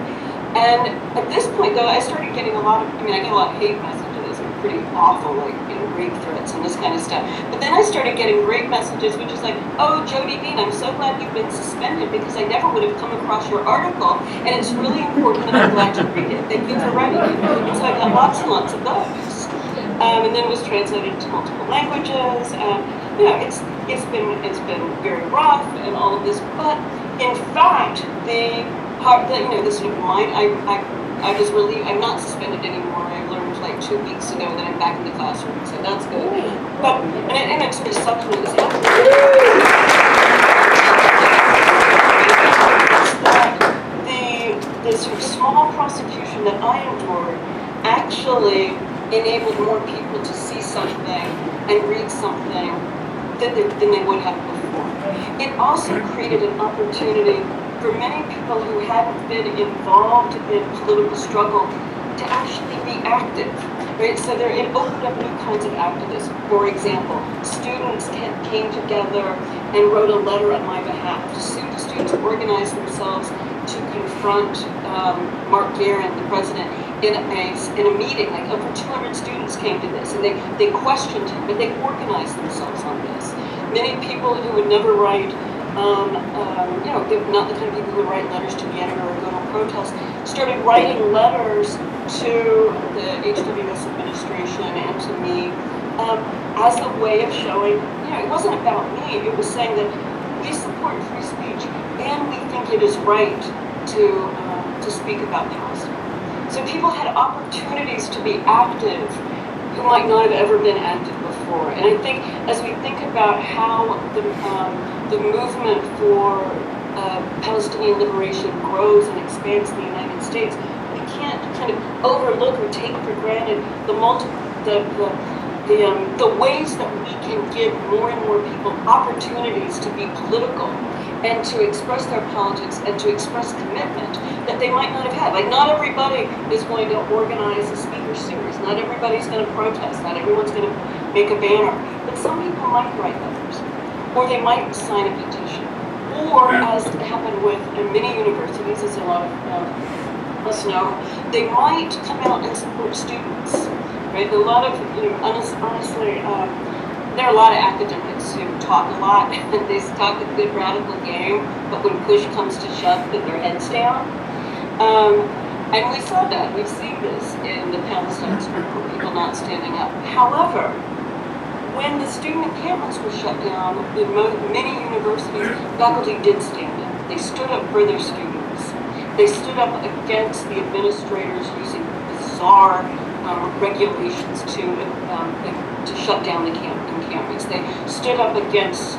And at this point, though, I started getting I get a lot of hate messages, pretty awful, like, rape threats and this kind of stuff. But then I started getting great messages, which is like, oh, Jodi Dean, I'm so glad you've been suspended because I never would have come across your article, and it's really important and I'm glad to read it. Thank you for writing it. And so I got lots and lots of those. And then it was translated into multiple languages. It's been very rough and all of this, but in fact, this sort of mind, I was relieved. I'm not suspended anymore. I learned like 2 weeks ago that I'm back in the classroom, so that's good. But and it sort of sucks when it was the sort of small prosecution that I endured actually enabled more people to see something and read something than they would have before. It also created an opportunity for many people who hadn't been involved in political struggle to actually be active, right? So it opened up new kinds of activism. For example, students came together and wrote a letter on my behalf. Students organized themselves to confront Mark Guerin, the president, in a meeting. Like over 200 students came to this, and they questioned him, but they organized themselves on this. Many people who would never write, not the kind of people who would write letters to the editor or go to a protest, started writing letters to the HWS administration and to me as a way of showing, it wasn't about me. It was saying that we support free speech and we think it is right to speak about Palestine. So people had opportunities to be active who might not have ever been active before. And I think as we think about how the movement for Palestinian liberation grows and expands in the United States, we can't kind of overlook or take for granted the ways that we can give more and more people opportunities to be political and to express their politics and to express commitment that they might not have had. Like, not everybody is going to organize a speaker series. Not everybody's going to protest. Not everyone's going to make a banner. But some people might write letters, or they might sign a petition, or as happened with many universities, as a lot of us know, they might come out and support students. Right? A lot of, honestly, there are a lot of academics who talk a lot, and they talk a good radical game, but when push comes to shove, put their heads down. And we saw that. We've seen this in the Palestine struggle, people not standing up. However, when the student encampments were shut down, in many universities, faculty did stand up. They stood up for their students. They stood up against the administrators using bizarre regulations to shut down the encampments. They stood up against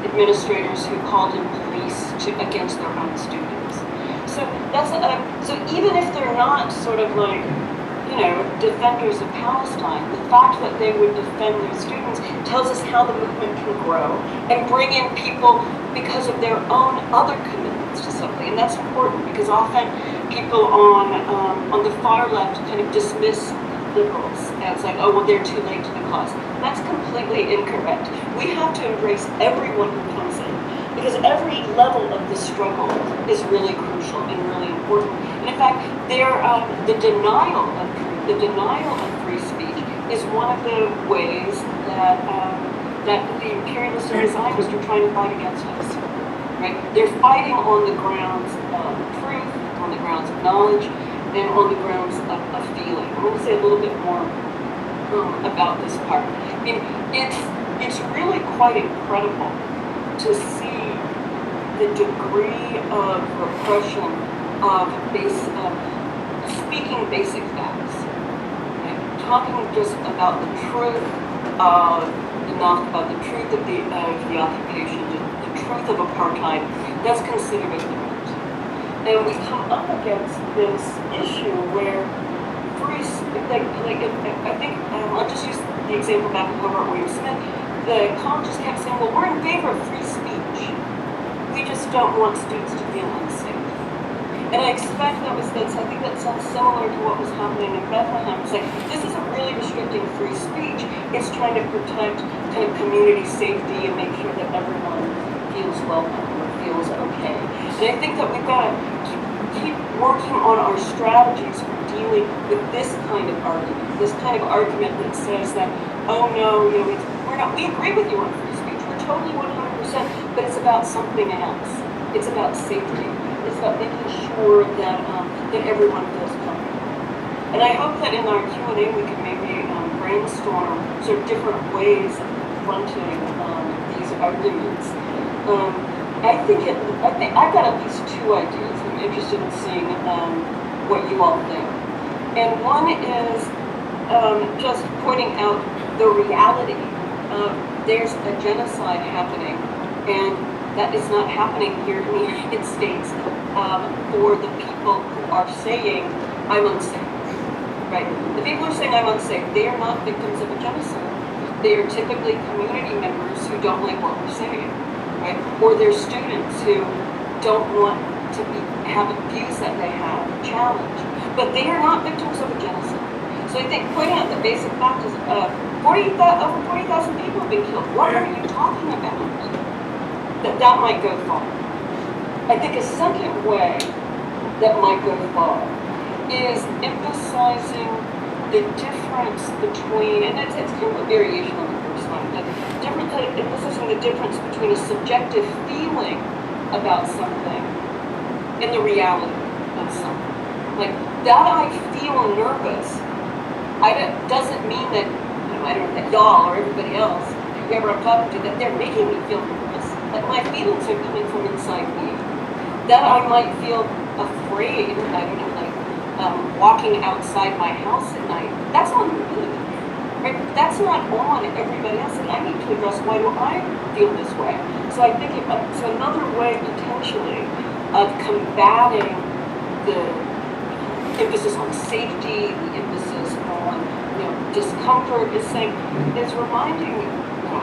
administrators who called in police against their own students. So so even if they're not sort of like, defenders of Palestine. The fact that they would defend their students tells us how the movement can grow and bring in people because of their own other commitments to something. And that's important because often people on the far left kind of dismiss liberals as like, oh, well, they're too late to the cause. That's completely incorrect. We have to embrace everyone who comes in because every level of the struggle is really crucial and really important. And in fact, the denial of truth, the denial of free speech is one of the ways that the imperialists and the Zionists are trying to fight against us. Right? They're fighting on the grounds of truth, on the grounds of knowledge, and on the grounds of feeling. I'm going to say a little bit more about this part. I mean, it's really quite incredible to see the degree of repression of speaking basic facts, right? Talking just about the truth of the truth of the occupation, the truth of apartheid. That's considered a threat, and we come up against this issue where I think I'll just use the example back of Hobart Smith. The colleges kept saying, well, we're in favor of free speech. We just don't want students to feel unsafe. And I expect I think that sounds similar to what was happening in Bethlehem. It's like, this isn't really restricting free speech. It's trying to protect kind of community safety and make sure that everyone feels welcome or feels okay. And I think that we've got to keep working on our strategies for dealing with this kind of argument that says that, oh no, we agree with you on free speech, we're totally 100%, but it's about something else. It's about safety. It's about making sure that everyone feels comfortable. And I hope that in our Q&A we can maybe brainstorm sort of different ways of confronting these arguments. I think I've got at least two ideas. I'm interested in seeing what you all think. And one is just pointing out the reality of there's a genocide happening, and that is not happening here in the United States for the people who are saying, I'm unsafe. Right? The people who are saying I'm unsafe, they are not victims of a genocide. They are typically community members who don't like what we're saying. Right? Or they're students who don't want to have views that they have challenged. But they are not victims of a genocide. So I think pointing out the basic fact is over 40,000 people have been killed. What are you talking about? That might go far. I think a second way that might go far is emphasizing the difference between, and it's kind of a variation on the first one, but emphasizing the difference between a subjective feeling about something and the reality of something. Like, that I feel nervous, doesn't mean that, I don't know, that y'all or everybody else, whoever I'm talking to, that they're making me feel nervous. Like, my feelings are coming from inside me. That I might feel afraid, I don't know, like walking outside my house at night, that's on me. Right? That's not on everybody else, and I need to address why do I feel this way. So I think it's another way potentially of combating the emphasis on safety, the emphasis on discomfort, is reminding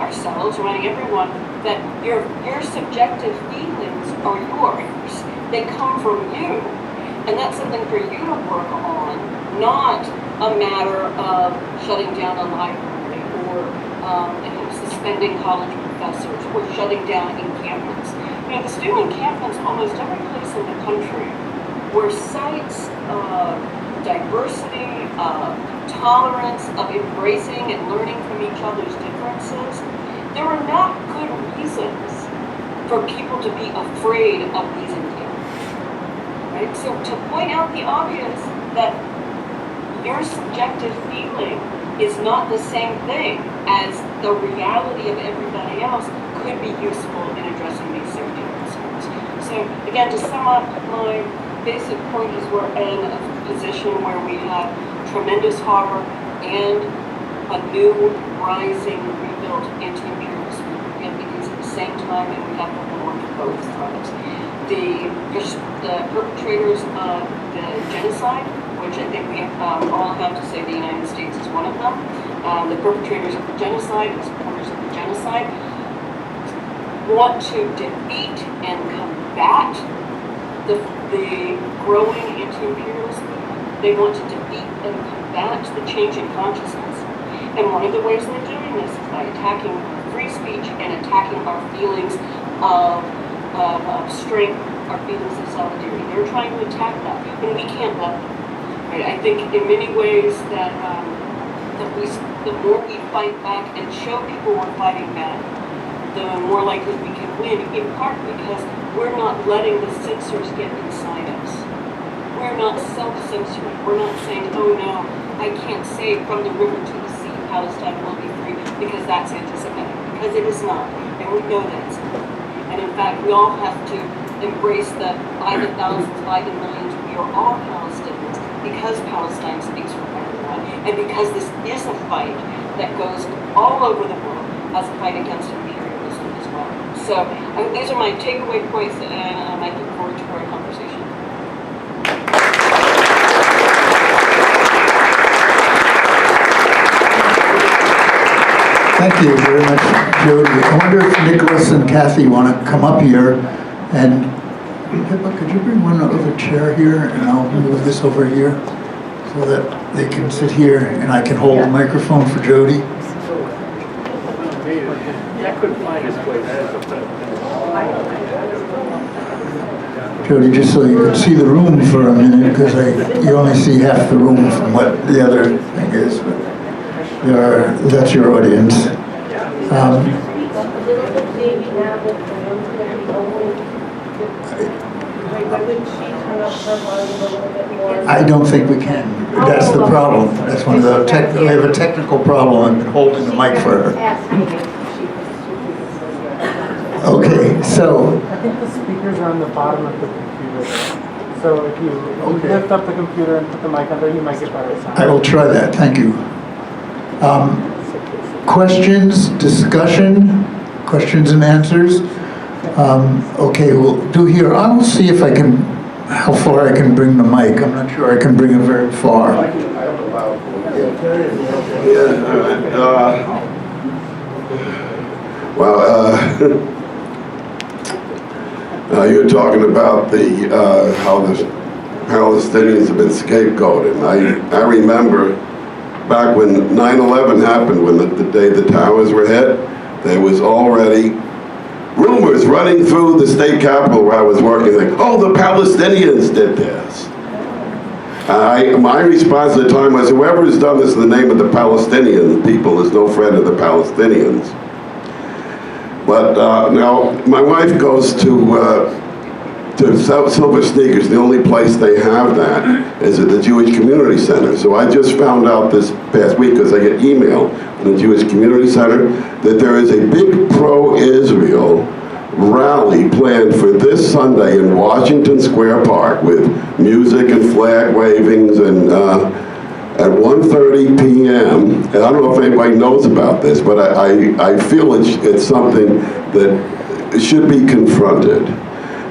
ourselves, reminding everyone that your subjective feelings are yours. They come from you, and that's something for you to work on, not a matter of shutting down a library or suspending college professors or shutting down encampments. The student encampments almost every place in the country were sites of diversity, of tolerance, of embracing and learning from each other's differences. There were not good reasons for people to be afraid of these encampments. Right? So to point out the obvious that your subjective feeling is not the same thing as the reality of everybody else could be useful in addressing these safety concerns. So again, to sum up, my basic point is we're in a position where we have tremendous horror and a new, rising, rebuilt anti-imperialist movement because at the same time, and we have to hold on to both fronts. The perpetrators of the genocide which I think we all have to say the United States is one of them, the perpetrators of the genocide and supporters of the genocide, want to defeat and combat the growing anti-imperialism. They want to defeat and combat the change in consciousness. And one of the ways they're doing this is by attacking free speech and attacking our feelings of strength, our feelings of solidarity. They're trying to attack that, and we can't let them. Right? I think in many ways that the more we fight back and show people we're fighting back, the more likely we can win, in part because we're not letting the censors get inside us. We're not self-censoring. We're not saying, oh no, I can't say from the river to the sea, Palestine will be free, because that's anti-Semitic. Because it is not, and we know that it's not. And in fact, we all have to embrace that by the thousands, by the millions, we are all Palestinians, because Palestine speaks for everyone, and because this is a fight that goes all over the world as a fight against imperialism as well. So these are my takeaway points, and I look forward to our conversation. Thank you very much, Jodi. I wonder if Nicholas and Kathy want to come up here, and Pippa, could you bring one other chair here, and I'll move this over here so that they can sit here and I can hold the microphone for Jodi. I couldn't find his place. Jodi, just so you can see the room for a minute, because you only see half the room from what the other thing is. But that's your audience. I don't think we can. That's the problem. That's one of the we have a technical problem. I've been holding the mic for her. Okay, so. I think the speakers are on the bottom of the computer. So if you lift up the computer and put the mic under, you might get better sound. I will try that. Thank you. Questions, discussion, questions and answers. Okay, we'll do here. I'll see if I can, how far I can bring the mic. I'm not sure I can bring it very far. You're talking about how the Palestinians have been scapegoated. I remember back when 9/11 happened, when the day the towers were hit, there was already rumors running through the state capitol where I was working, like, oh, the Palestinians did this. My response at the time was, whoever has done this in the name of the Palestinian people is no friend of the Palestinians. But now, my wife goes to Silver Sneakers. The only place they have that is at the Jewish Community Center. So I just found out this past week, because I get email from the Jewish Community Center, that there is a big pro-Israel rally planned for this Sunday in Washington Square Park with music and flag wavings and at 1:30 p.m. And I don't know if anybody knows about this, but I feel it's something that should be confronted.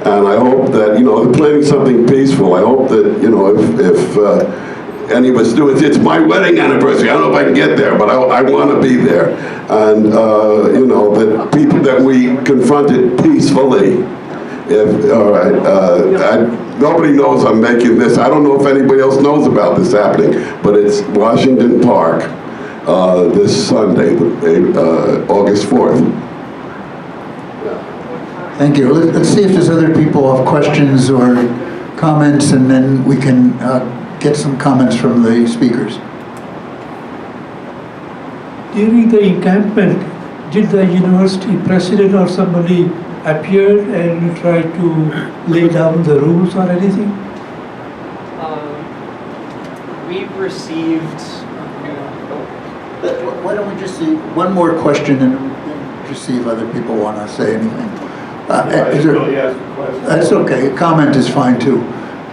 And I hope that, they're planning something peaceful. I hope that, if any of us do it, it's my wedding anniversary. I don't know if I can get there, but I want to be there. And, that people, that we confront it peacefully. All right, nobody knows I'm making this. I don't know if anybody else knows about this happening, but it's Washington Park this Sunday, August 4th. Thank you. Let's see if there's other people have questions or comments, and then we can get some comments from the speakers. During the encampment, did the university president or somebody appear and try to lay down the rules or anything? We've received... Why don't we just see one more question and just see if other people want to say anything. That's okay. A comment is fine too.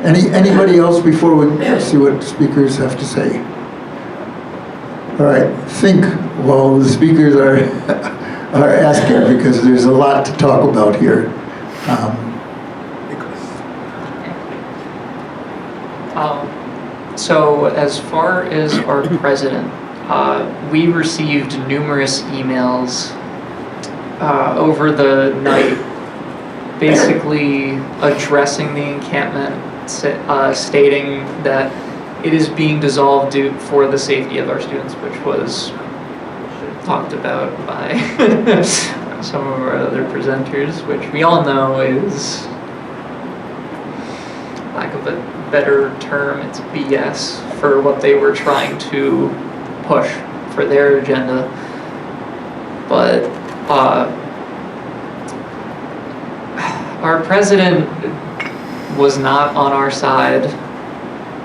Anybody else before we see what speakers have to say? All right. Think while the speakers are asking, because there's a lot to talk about here. So as far as our president, we received numerous emails over the night, basically addressing the encampment, stating that it is being dissolved for the safety of our students, which was talked about by some of our other presenters, which we all know is, lack of a better term, it's BS for what they were trying to push for their agenda. But our president was not on our side,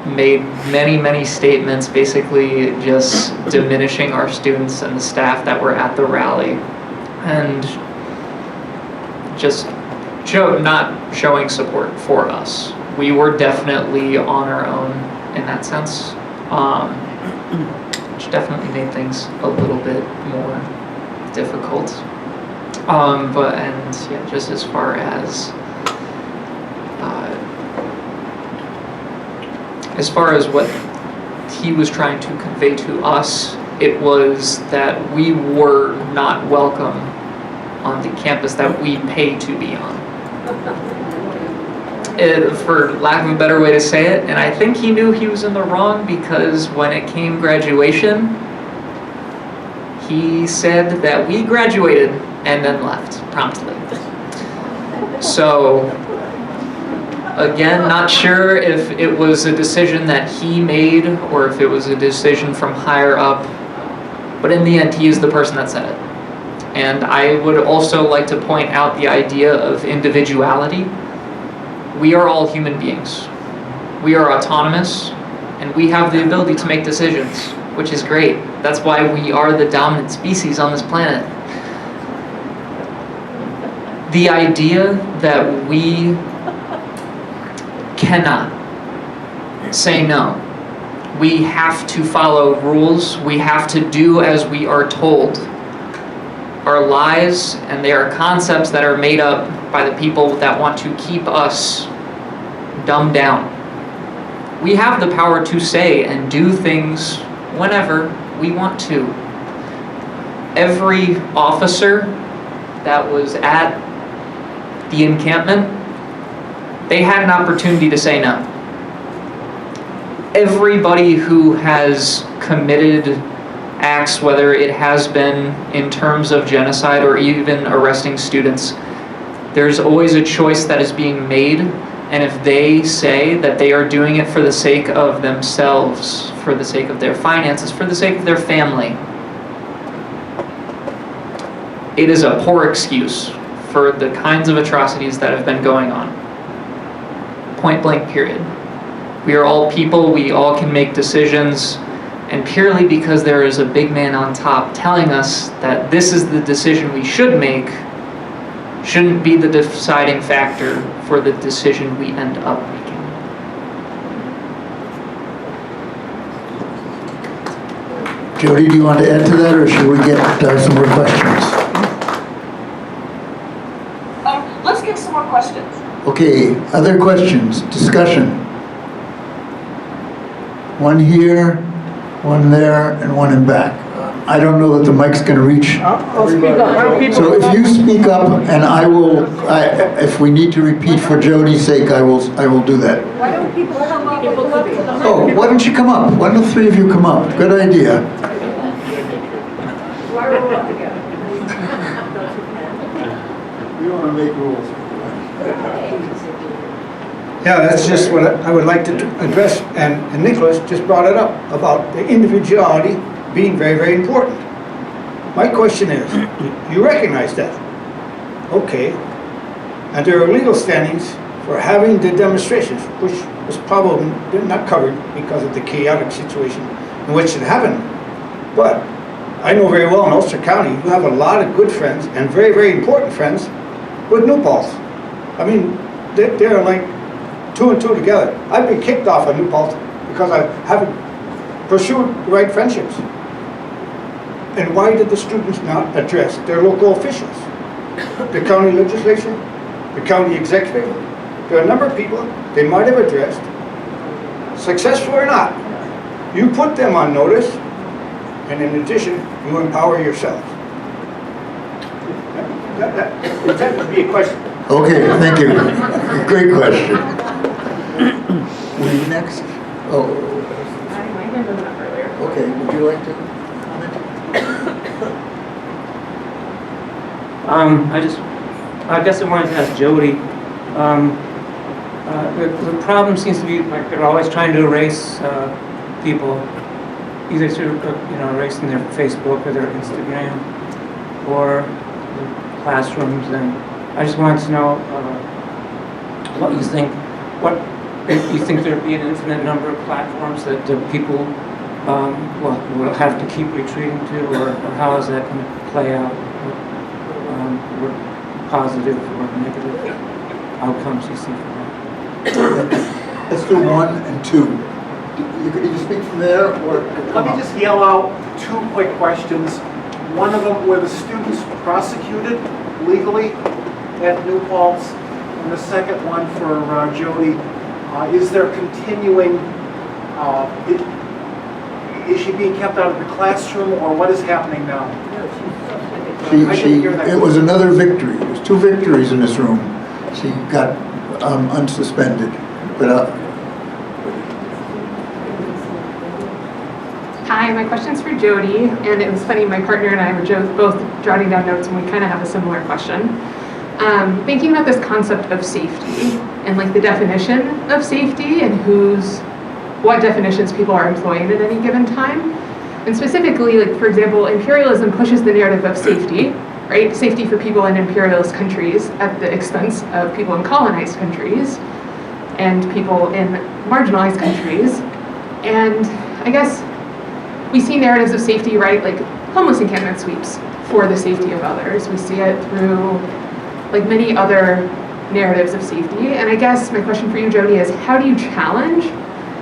made many statements basically just diminishing our students and the staff that were at the rally, and just not showing support for us. We were definitely on our own in that sense, which definitely made things a little bit more difficult. Just as far as what he was trying to convey to us, it was that we were not welcome on the campus that we pay to be on. For lack of a better way to say it, and I think he knew he was in the wrong, because when it came graduation, he said that we graduated and then left promptly. So, again, not sure if it was a decision that he made or if it was a decision from higher up, but in the end, he is the person that said it. And I would also like to point out the idea of individuality. We are all human beings. We are autonomous, and we have the ability to make decisions, which is great. That's why we are the dominant species on this planet. The idea that we cannot say no. We have to follow rules. We have to do as we are told. Are lies, and they are concepts that are made up by the people that want to keep us dumbed down. We have the power to say and do things whenever we want to. Every officer that was at the encampment, they had an opportunity to say no. Everybody who has committed acts, whether it has been in terms of genocide or even arresting students, there's always a choice that is being made, and if they say that they are doing it for the sake of themselves, for the sake of their finances, for the sake of their family, it is a poor excuse for the kinds of atrocities that have been going on. Point blank, period. We are all people, we all can make decisions, and purely because there is a big man on top telling us that this is the decision we should make, shouldn't be the deciding factor for the decision we end up making. Jodi, do you want to add to that, or should we get some more questions? Let's get some more questions. Okay, other questions, discussion? One here, one there, and one in back. I don't know that the mic's going to reach. I'll speak up. So if you speak up, and I will, if we need to repeat for Jodi's sake, I will do that. Why don't people come up and look to the Oh, why don't you come up? Why don't the three of you come up? Good idea. Why are we up together? We don't want to make rules. Yeah, that's just what I would like to address, and Nicholas just brought it up, about the individuality being very important. My question is, you recognize that? Okay. And there are legal standings for having the demonstrations, which was probably not covered because of the chaotic situation in which it happened. But I know very well in Ulster County, you have a lot of good friends and very important friends with New Paltz. I mean, they're like 2 and 2 together. I've been kicked off of New Paltz because I haven't pursued the right friendships. And why did the students not address their local officials? The county legislature, the county executive, there are a number of people they might have addressed. successful or not, you put them on notice, and in addition, you empower yourselves. That would be a question. Okay, thank you. Great question. Were you next? Oh, My hand wasn't up earlier. okay, would you like to comment? I guess I wanted to ask Jodi. The problem seems to be like they're always trying to erase people, either through erasing their Facebook or their Instagram or the classrooms. And I just wanted to know what you think. What if you think there'd be an infinite number of platforms that people will have to keep retreating to, or how is that going to play out? What positive or negative outcomes you see from that? Let's do 1 and 2. You could either speak from there or... Let me just yell out 2 quick questions. One of them, were the students prosecuted legally at New Paltz? And the second one for Jodi, is there continuing, is she being kept out of the classroom, or what is happening now? It was another victory. There's 2 victories in this room. She got unsuspended. But Hi, my question's for Jodi, and it was funny, my partner and I were both jotting down notes, and we kind of have a similar question. Thinking about this concept of safety, and like the definition of safety, and what definitions people are employing at any given time. And specifically, like for example, imperialism pushes the narrative of safety, right? Safety for people in imperialist countries at the expense of people in colonized countries and people in marginalized countries. And I guess we see narratives of safety, right? Like homeless encampment sweeps for the safety of others. We see it through like many other narratives of safety. And I guess my question for you, Jodi, is how do you challenge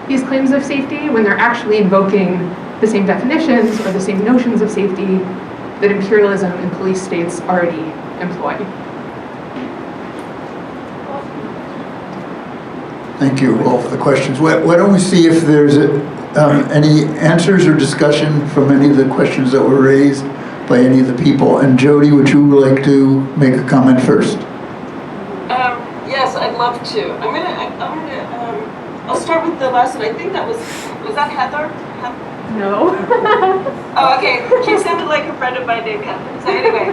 these claims of safety when they're actually invoking the same definitions or the same notions of safety that imperialism and police states already employ? thank you all for the questions. Why don't we see if there's any answers or discussion from any of the questions that were raised by any of the people. And Jodi, would you like to make a comment first? Yes, I'd love to. I'll start with the last one. I think that was that Heather? No. Oh, okay. She sounded like a friend of mine named Heather. So anyway,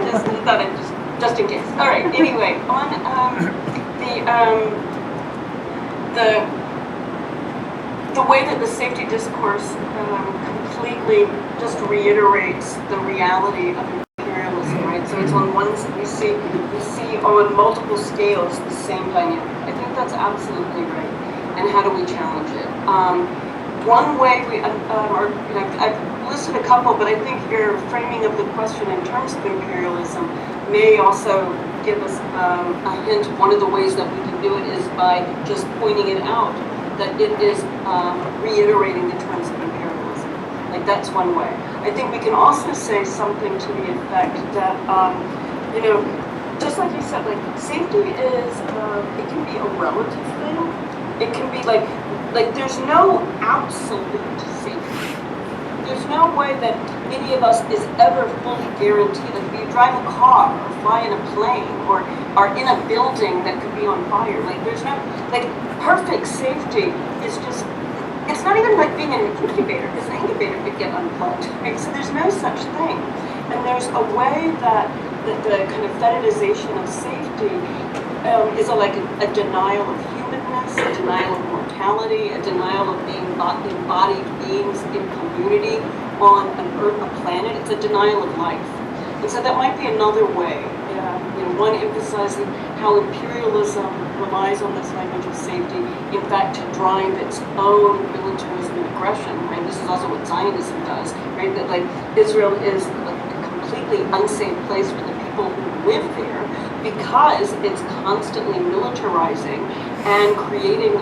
just in case. All right. Anyway, on the way that the safety discourse completely just reiterates the reality of imperialism, right? So it's on we see on multiple scales the same dynamic. I think that's absolutely right. And how do we challenge it? One way I've listed a couple, but I think your framing of the question in terms of imperialism may also give us a hint. One of the ways that we can do it is by just pointing it out, that it is reiterating the terms of imperialism. Like that's one way. I think we can also say something to the effect that, just like you said, like safety is, it can be a relative thing. It can be like there's no absolute safety. There's no way that any of us is ever fully guaranteed. Like if you drive a car or fly in a plane or are in a building that could be on fire, like there's no, like perfect safety is just, it's not even like being in an incubator, because the incubator could get unplugged, right? So there's no such thing. And there's a way that the kind of fetishization of safety is like a denial of humanness, a denial of mortality, a denial of being embodied beings in community on an earth, a planet. It's a denial of life. And so that might be another way. One emphasizing how imperialism relies on this language of safety, in fact, to drive its own militarism and aggression. Right? This is also what Zionism does. Right? That like Israel is a completely unsafe place for the people who live there, because it's constantly militarizing and creating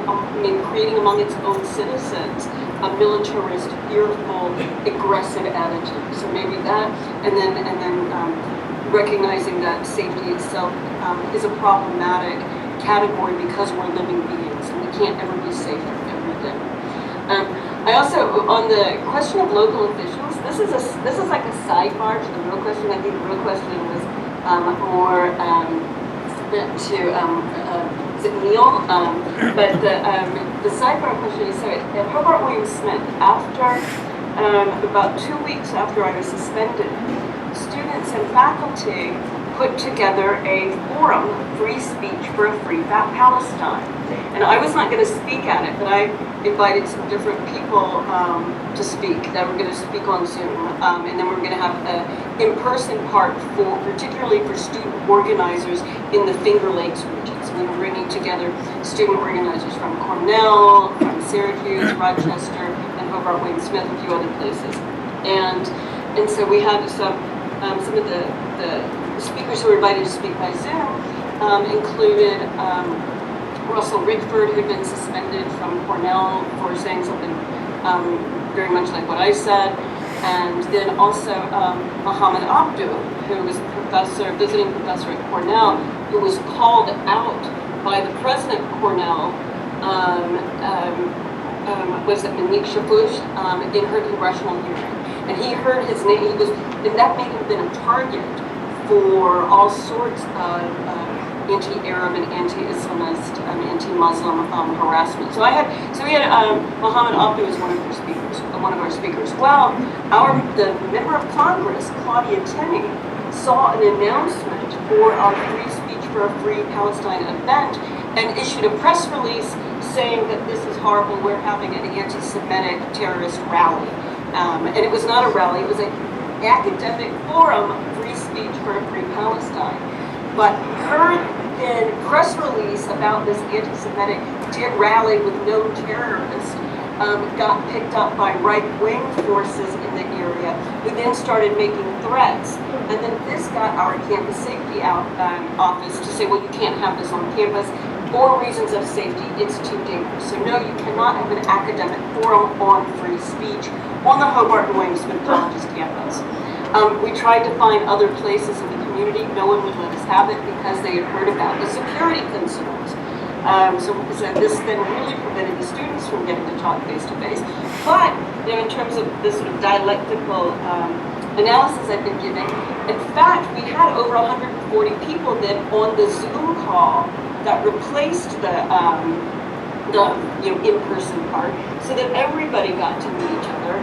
among its own citizens a militarist, fearful, aggressive attitude. So maybe that, and then recognizing that safety itself is a problematic category because we're living beings and we can't ever be safe from everything. I also, on the question of local officials, this is like a sidebar to the real question. I think the real question was more to is it Neil? But the sidebar question is, so at Hobart William Smith, after about 2 weeks after I was suspended, students and faculty put together a forum, Free Speech for a Free Palestine. And I was not going to speak at it, but I invited some different people to speak that were going to speak on Zoom. And then we're going to have an in-person part particularly for student organizers in the Finger Lakes region. So we were bringing together student organizers from Cornell, from Syracuse, Rochester, and Hobart William Smith, a few other places. And so we had some of the speakers who were invited to speak by Zoom included Russell Rickford, who'd been suspended from Cornell for saying something very much like what I said, and then also Mohammed Abdu, who was a visiting professor at Cornell, who was called out by the president of Cornell, was it Monique Shafouch, in her congressional hearing. And he heard his name, and that made him been a target for all sorts of anti-Arab and anti-Islamist, anti-Muslim harassment. So we had Mohammed Abdu as one of our speakers. Well, the member of Congress, Claudia Tenney, saw an announcement for our Free Speech for a Free Palestine event and issued a press release saying that this is horrible, we're having an anti-Semitic terrorist rally. And it was not a rally, it was an academic forum, Free Speech for a Free Palestine. But her then press release about this anti-Semitic rally with no terrorists got picked up by right-wing forces in the area, who then started making threats. And then this got our campus safety office to say, well, you can't have this on campus. For reasons of safety, it's too dangerous. So no, you cannot have an academic forum on free speech on the Hobart and William Smith College's campus. We tried to find other places in the community. No one would let us have it because they had heard about the security concerns. So this then really prevented the students from getting to talk face to face. But in terms of this sort of dialectical analysis I've been giving, in fact, we had over 140 people then on the Zoom call that replaced the in-person part, so that everybody got to meet each other,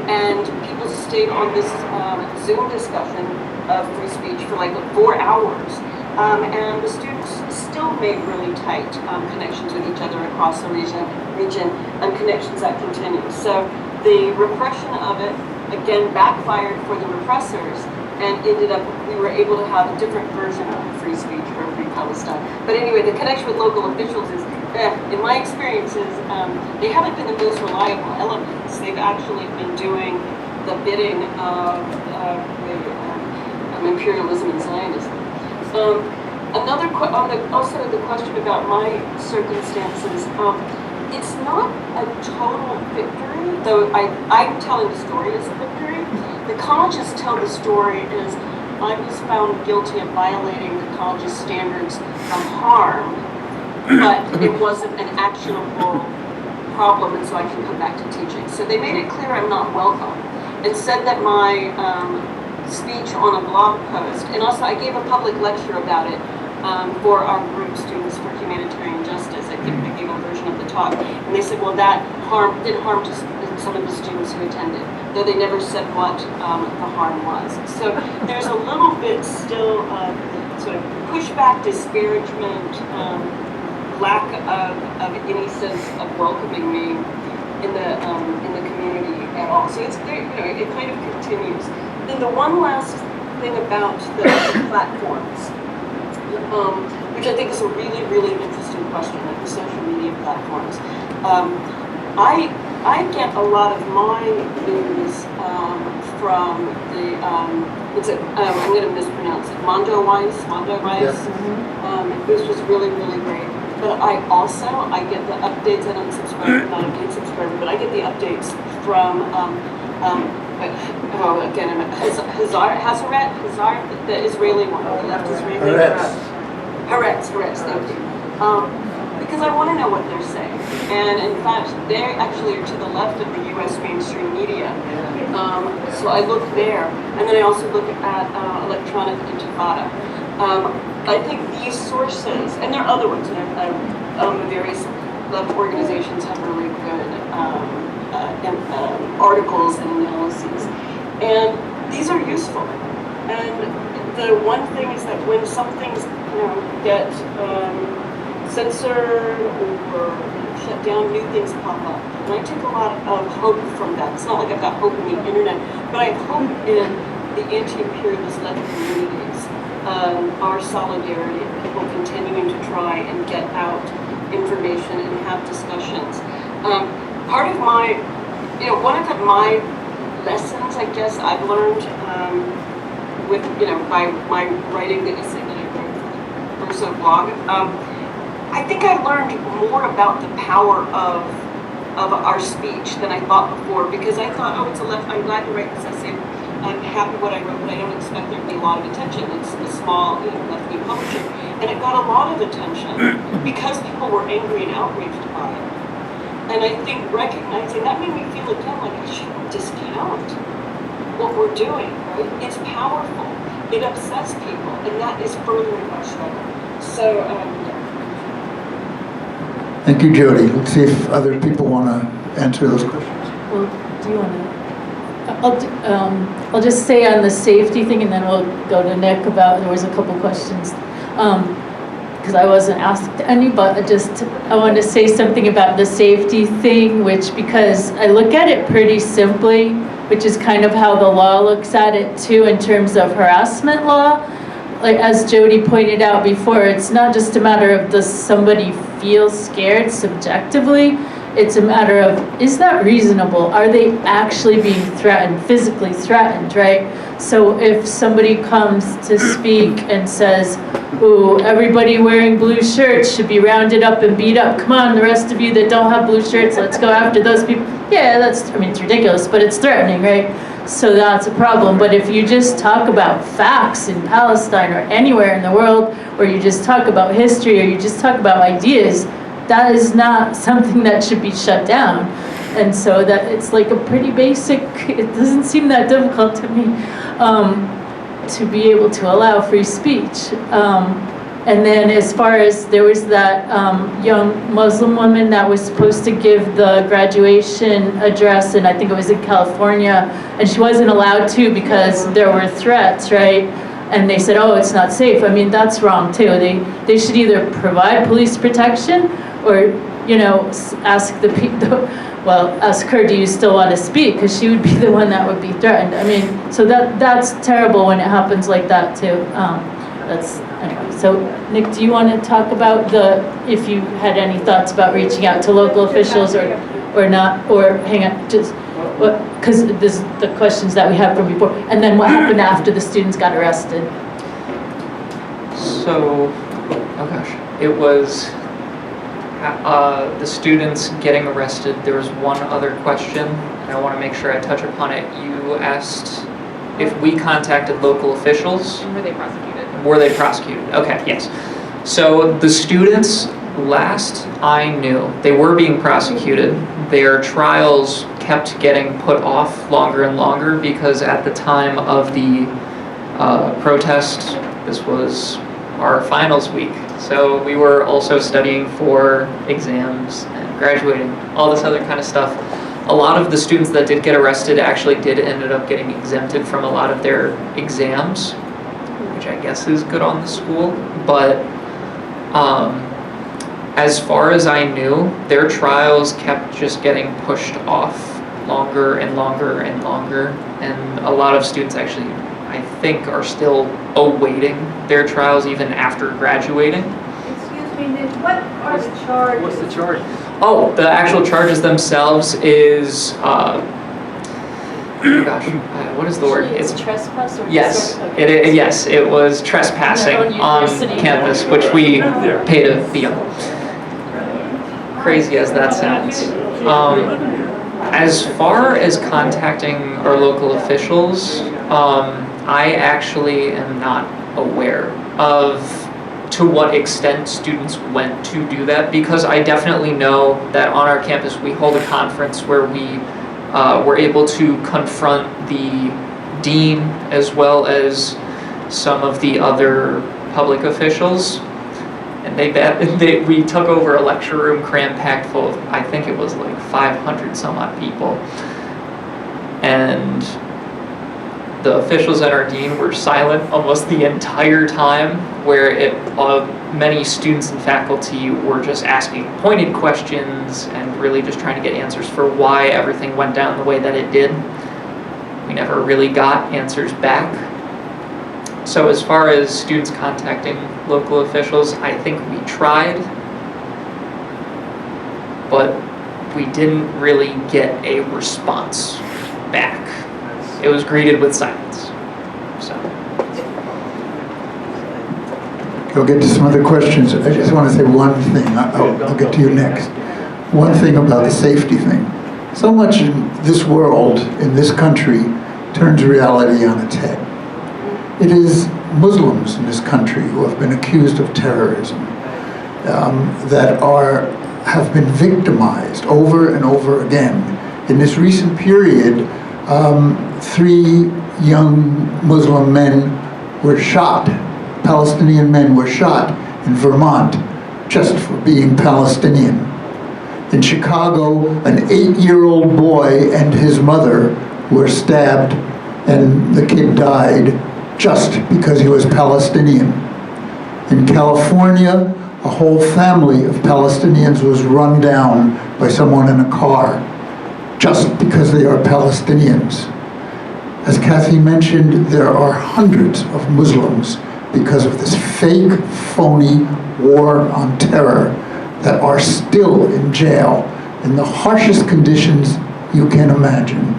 and people stayed on this Zoom discussion of free speech for like 4 hours, and the students still made really tight connections with each other across the region, and connections that continue. So the repression of it again backfired for the repressors, and ended up, we were able to have a different version of free speech for Free Palestine. But anyway, the connection with local officials is, in my experiences, they haven't been the most reliable elements. They've actually been doing the bidding of imperialism and Zionism. Also the question about my circumstances, it's not a total victory, though I'm telling the story as a victory. The colleges tell the story as I was found guilty of violating the college's standards of harm, but it wasn't an actionable problem, and so I can come back to teaching. So they made it clear I'm not welcome, and said that my speech on a blog post, and also I gave a public lecture about it for our group, Students for Humanitarian Justice. I think I gave a version of the talk, and they said, well, that did harm to some of the students who attended, though they never said what the harm was. So there's a little bit still of sort of pushback, disparagement, lack of any sense of welcoming me in the community at all. So it's it kind of continues. Then the one last thing about the platforms, which I think is a really, really interesting question, like the social media platforms. I get a lot of my news from the, I'm going to mispronounce it, Mondo Rice, which was really, really great. But I get the updates, I don't subscribe, not a paid subscriber, but I get the updates from, Hazar, the Israeli one, the left Israeli. Haaretz, thank you. Because I want to know what they're saying. And in fact, they actually are to the left of the U.S. mainstream media. So I look there, and then I also look at Electronic Intifada. I think these sources, and there are other ones, the various organizations have really good articles and analyses, and these are useful. And the one thing is that when some things, get censored or shut down, new things pop up. And I take a lot of hope from that. It's not like I've got hope in the internet, but I have hope in the anti-imperialist led communities, our solidarity, people continuing to try and get out information and have discussions. Part of my, one of my lessons, I guess, I've learned with, by my writing the essay that I wrote for the Verso blog, I think I learned more about the power of our speech than I thought before, because I thought, oh, it's a left, I'm glad to write this essay. I'm happy what I wrote, but I don't expect there to be a lot of attention. It's a small, left-wing publisher. And it got a lot of attention because people were angry and outraged by it. And I think recognizing that made me feel again like I shouldn't discount what we're doing, right? It's powerful. It upsets people, and that is furthering our struggle. So, Thank you, Jodi. Let's see if other people want to answer those questions. Well, do you want to? I'll just say on the safety thing, and then we'll go to Nick about, there was a couple questions. Because I wasn't asked any, but I wanted to say something about the safety thing, because I look at it pretty simply, which is kind of how the law looks at it too in terms of harassment law. Like as Jodi pointed out before, it's not just a matter of does somebody feel scared subjectively, it's a matter of, is that reasonable? Are they actually being threatened, physically threatened, right? So if somebody comes to speak and says, ooh, everybody wearing blue shirts should be rounded up and beat up. Come on, the rest of you that don't have blue shirts, let's go after those people. Yeah, it's ridiculous, but it's threatening, right? So that's a problem. But if you just talk about facts in Palestine or anywhere in the world, or you just talk about history, or you just talk about ideas, that is not something that should be shut down. And so that it's like a pretty basic, it doesn't seem that difficult to me to be able to allow free speech. And then as far as there was that young Muslim woman that was supposed to give the graduation address, and I think it was in California, and she wasn't allowed to because there were threats, right? And they said, oh, it's not safe. I mean, that's wrong too. They should either provide police protection or, ask the people, ask her, do you still want to speak? Because she would be the one that would be threatened. I mean, so that's terrible when it happens like that too. Anyway. So Nick, do you want to talk about if you had any thoughts about reaching out to local officials or not, or hang on, because this the questions that we have from before, and then what happened after the students got arrested? So, oh gosh, it was the students getting arrested. There was one other question, and I want to make sure I touch upon it. You asked if we contacted local officials. And were they prosecuted? Were they prosecuted? Okay, yes. So the students, last I knew, they were being prosecuted. Their trials kept getting put off longer and longer because at the time of the protest, this was our finals week. So we were also studying for exams and graduating, all this other kind of stuff. A lot of the students that did get arrested actually ended up getting exempted from a lot of their exams, which I guess is good on the school. But as far as I knew, their trials kept just getting pushed off longer and longer and longer. And a lot of students actually, I think, are still awaiting their trials even after graduating. Excuse me, Nick, what are the charges? What's the charge? Oh, the actual charges themselves is, what is the word? It's trespass or yes, yes, it was trespassing on campus, which we pay to be on. Crazy as that sounds. As far as contacting our local officials, I actually am not aware of to what extent students went to do that, because I definitely know that on our campus we hold a conference where we were able to confront the dean as well as some of the other public officials, and we took over a lecture room cram-packed full of, I think it was like 500 some odd people, and the officials and our dean were silent almost the entire time, where many students and faculty were just asking pointed questions and really just trying to get answers for why everything went down the way that it did. We never really got answers back. So as far as students contacting local officials, I think we tried, but we didn't really get a response back. It was greeted with silence. So. I'll get to some other questions. I just want to say one thing. I'll get to you next. One thing about the safety thing. So much in this world, in this country, turns reality on its head. It is Muslims in this country who have been accused of terrorism that have been victimized over and over again. In this recent period, 3 young Muslim men were shot. Palestinian men were shot in Vermont just for being Palestinian. In Chicago, an 8-year-old boy and his mother were stabbed, and the kid died just because he was Palestinian. In California, a whole family of Palestinians was run down by someone in a car just because they are Palestinians. As Kathy mentioned, there are hundreds of Muslims because of this fake, phony war on terror that are still in jail in the harshest conditions you can imagine.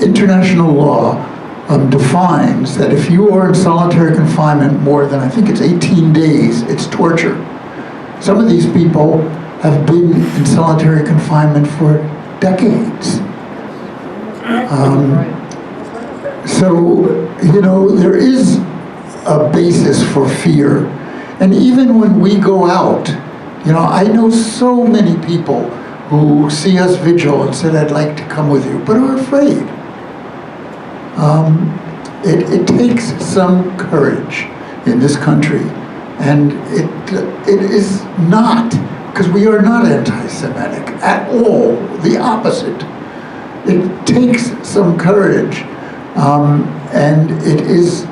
International law defines that if you are in solitary confinement more than, I think it's 18 days, it's torture. Some of these people have been in solitary confinement for decades. So, there is a basis for fear. And even when we go out, I know so many people who see us vigil and said, "I'd like to come with you," but are afraid. It takes some courage in this country, and it is not, because we are not anti-Semitic at all, the opposite. It takes some courage, and it is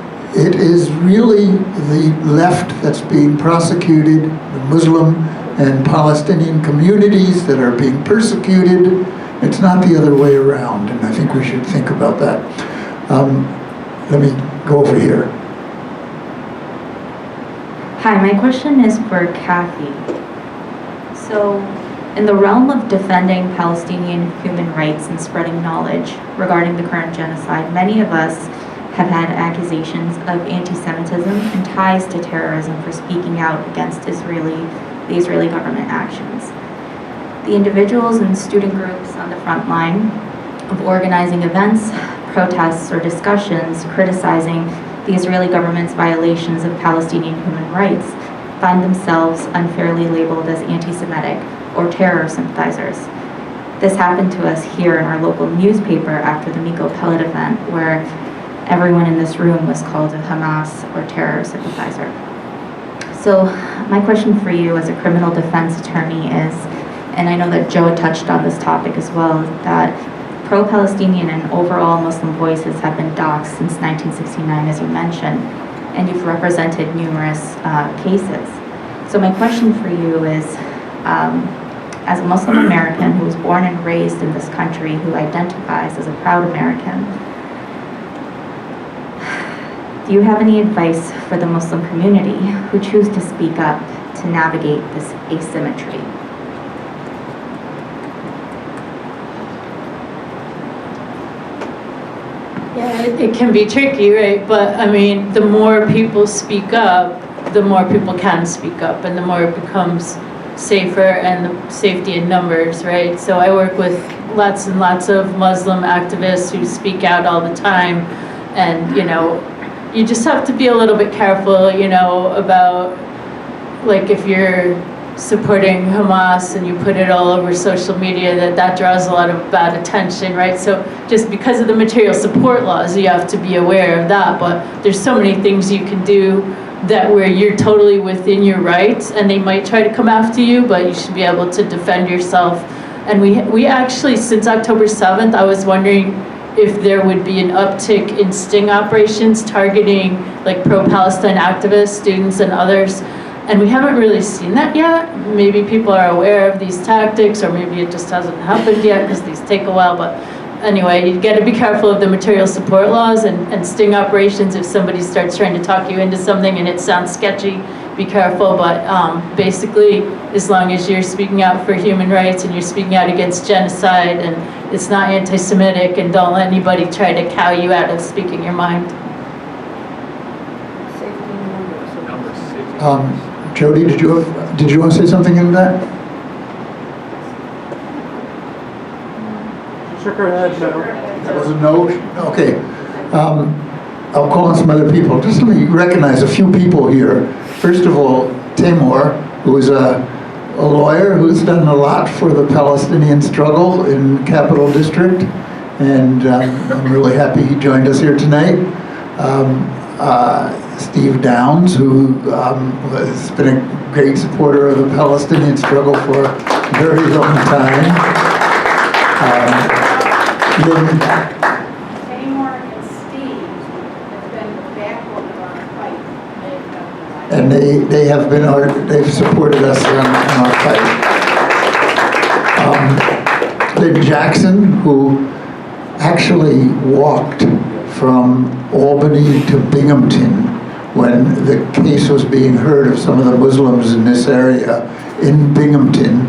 really the left that's being prosecuted, the Muslim and Palestinian communities that are being persecuted. It's not the other way around, and I think we should think about that. Let me go over here. Hi, my question is for Kathy. So, in the realm of defending Palestinian human rights and spreading knowledge regarding the current genocide, many of us have had accusations of anti-Semitism and ties to terrorism for speaking out against the Israeli government actions. The individuals and student groups on the front line of organizing events, protests, or discussions criticizing the Israeli government's violations of Palestinian human rights find themselves unfairly labeled as anti-Semitic or terror sympathizers. This happened to us here in our local newspaper after the Miko Pellet event, where everyone in this room was called a Hamas or terror sympathizer. So my question for you as a criminal defense attorney is, and I know that Joe touched on this topic as well, that pro-Palestinian and overall Muslim voices have been doxxed since 1969, as you mentioned, and you've represented numerous cases. So my question for you is, as a Muslim American who was born and raised in this country, who identifies as a proud American, do you have any advice for the Muslim community who choose to speak up to navigate this asymmetry? Yeah, it can be tricky, right? But I mean, the more people speak up, the more people can speak up, and the more it becomes safer, and the safety in numbers, right? So I work with lots and lots of Muslim activists who speak out all the time, and you just have to be a little bit careful, about like if you're supporting Hamas and you put it all over social media, that draws a lot of bad attention, right? So just because of the material support laws, you have to be aware of that. But there's so many things you can do that where you're totally within your rights, and they might try to come after you, but you should be able to defend yourself. And we actually, since October 7th, I was wondering if there would be an uptick in sting operations targeting like pro-Palestine activists, students, and others. And we haven't really seen that yet. Maybe people are aware of these tactics, or maybe it just hasn't happened yet because these take a while. But anyway, you got to be careful of the material support laws and sting operations. If somebody starts trying to talk you into something and it sounds sketchy, be careful. But basically, as long as you're speaking out for human rights and you're speaking out against genocide and it's not anti-Semitic, and don't let anybody try to cow you out of speaking your mind. Jodi, did you want to say something in that? Shook her head, no. That was a no? Okay. I'll call on some other people. Just let me recognize a few people here. First of all, Tamor, who is a lawyer who's done a lot for the Palestinian struggle in Capital District, and I'm really happy he joined us here tonight. Steve Downs, who has been a great supporter of the Palestinian struggle for a very long time. Tamor and Steve have been the backbone of our fight. And they've supported us in our fight. Lynn Jackson, who actually walked from Albany to Binghamton when the case was being heard of some of the Muslims in this area in Binghamton.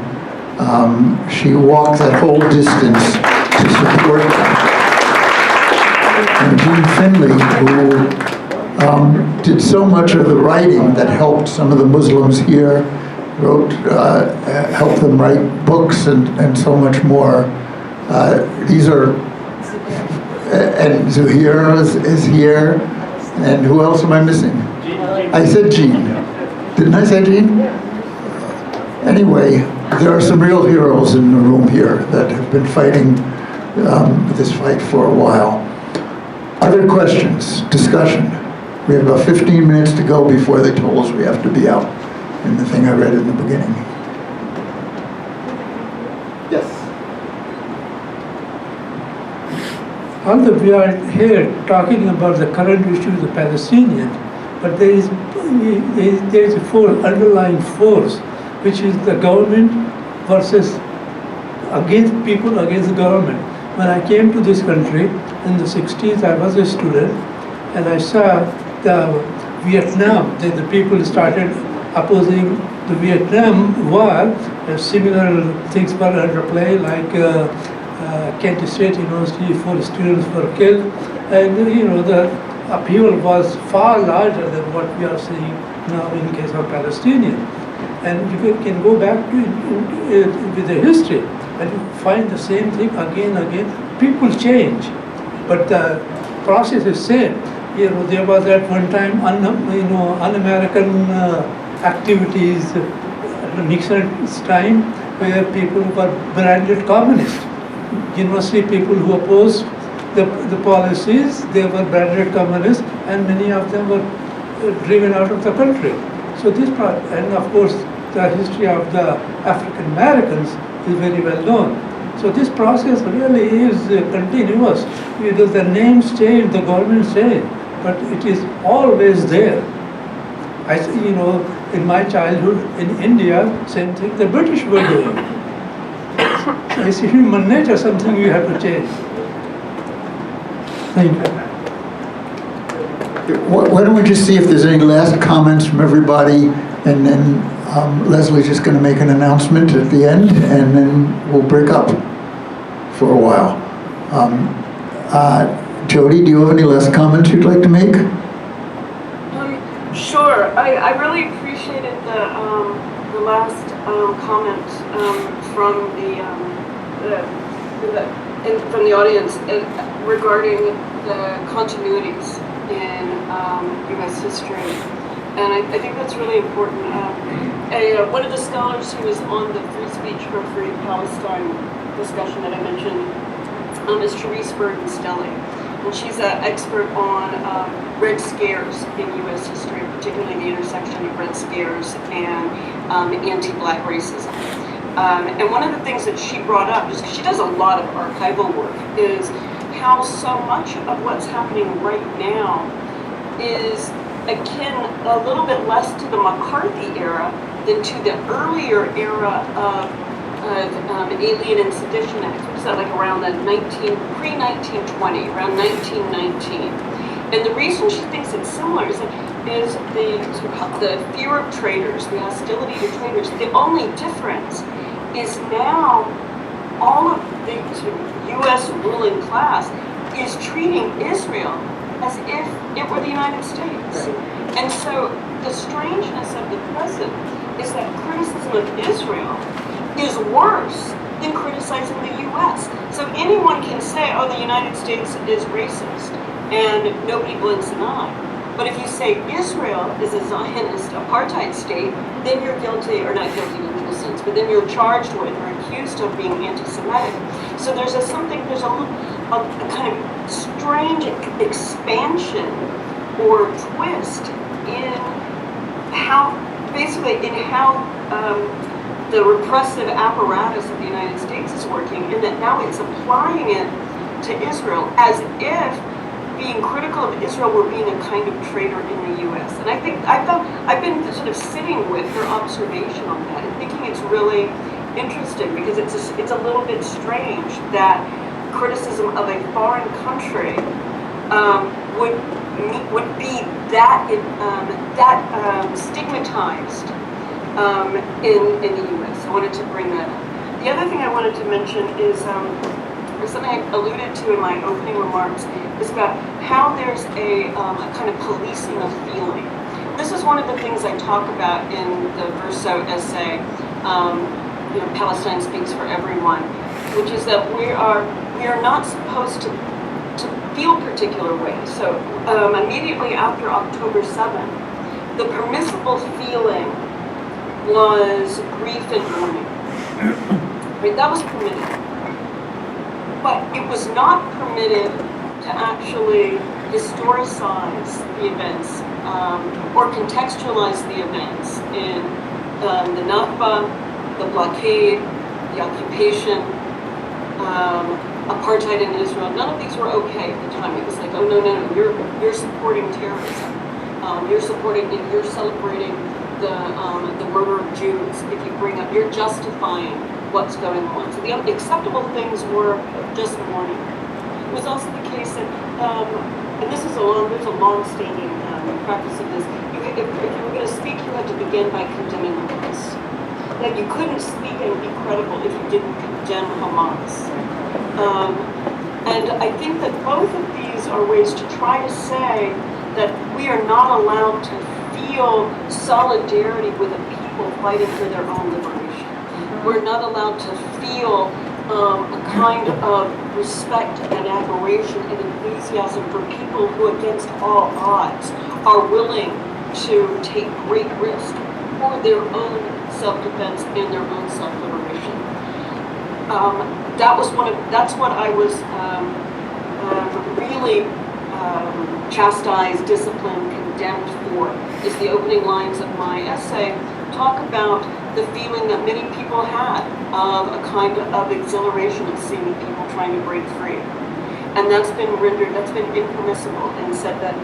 She walked that whole distance to support them. And Jean Finley, who did so much of the writing that helped some of the Muslims here, helped them write books and so much more. These are, and Zuhair is here, and who else am I missing? I said Jean. Didn't I say Jean? Anyway, there are some real heroes in the room here that have been fighting this fight for a while. Other questions, discussion? We have about 15 minutes to go before they told us we have to be out in the thing I read in the beginning. Yes. Although we are here talking about the current issue of the Palestinians, but there is a underlying force, which is the government versus against people against the government. When I came to this country in the 60s, I was a student, and I saw the Vietnam, the people started opposing the Vietnam War, similar things were under play, like Kent State University, 4 students were killed, and the upheaval was far larger than what we are seeing now in the case of Palestinians. And you can go back to with the history and you find the same thing again and again. People change, but the process is same. There was at one time un-American activities at Nixon's time where people were branded communist. University people who opposed the policies, they were branded communists, and many of them were driven out of the country. So this part, and of course, the history of the African Americans is very well known. So this process really is continuous. Because the names change, the governments change, but it is always there. In my childhood in India, same thing the British were doing. It's human nature, something we have to change. Thank you. Why don't we just see if there's any last comments from everybody, and then Leslie's just going to make an announcement at the end, and then we'll break up for a while. Jodi, do you have any last comments you'd like to make? Sure. I really appreciated the last comment from from the audience regarding the continuities in U.S. history, and I think that's really important. one of the scholars who was on the Free Speech for Free Palestine discussion that I mentioned is Therese Burton-Stelly. And she's an expert on Red Scares in U.S. history, particularly the intersection of Red Scares and anti-Black racism. And one of the things that she brought up, just because she does a lot of archival work, is how so much of what's happening right now is akin a little bit less to the McCarthy era than to the earlier era of Alien and Sedition Acts, which is like around the pre-1920, around 1919. And the reason she thinks it's similar is the fear of traitors, the hostility to traitors. The only difference is now all of the U.S. ruling class is treating Israel as if it were the United States. And so the strangeness of the present is that criticism of Israel is worse than criticizing the U.S. So anyone can say, oh, the United States is racist, and nobody blinks an eye. But if you say Israel is a Zionist apartheid state, then you're guilty, or not guilty in legal sense, but then you're charged with or accused of being anti-Semitic. So there's a kind of strange expansion or twist in how, the repressive apparatus of the United States is working, and that now it's applying it to Israel as if being critical of Israel were being a kind of traitor in the U.S. And I think I've been sort of sitting with her observation on that and thinking it's really interesting because it's a little bit strange that criticism of a foreign country would be that stigmatized in the U.S. I wanted to bring that up. The other thing I wanted to mention is something I alluded to in my opening remarks is about how there's a kind of policing of feeling. This is one of the things I talk about in the Verso essay, Palestine Speaks for Everyone, which is that we are not supposed to feel particular ways. So immediately after October 7th, the permissible feeling was grief and mourning. Right, that was permitted. But it was not permitted to actually historicize the events or contextualize the events in the Nakba, the blockade, the occupation, apartheid in Israel. None of these were okay at the time. It was like, oh no, you're supporting terrorism. You're celebrating the murder of Jews. If you bring up, you're justifying what's going on. So the acceptable things were just mourning. It was also the case that, and there's a long-standing practice of this. If you were going to speak, you had to begin by condemning Hamas. Like you couldn't speak and be credible if you didn't condemn Hamas. And I think that both of these are ways to try to say that we are not allowed to feel solidarity with a people fighting for their own liberation. We're not allowed to feel a kind of respect and admiration and enthusiasm for people who, against all odds, are willing to take great risk for their own self-defense and their own self-liberation. That's what I was really chastised, disciplined, condemned for, is the opening lines of my essay talk about the feeling that many people had of a kind of exhilaration of seeing people trying to break free. And that's been impermissible, and said that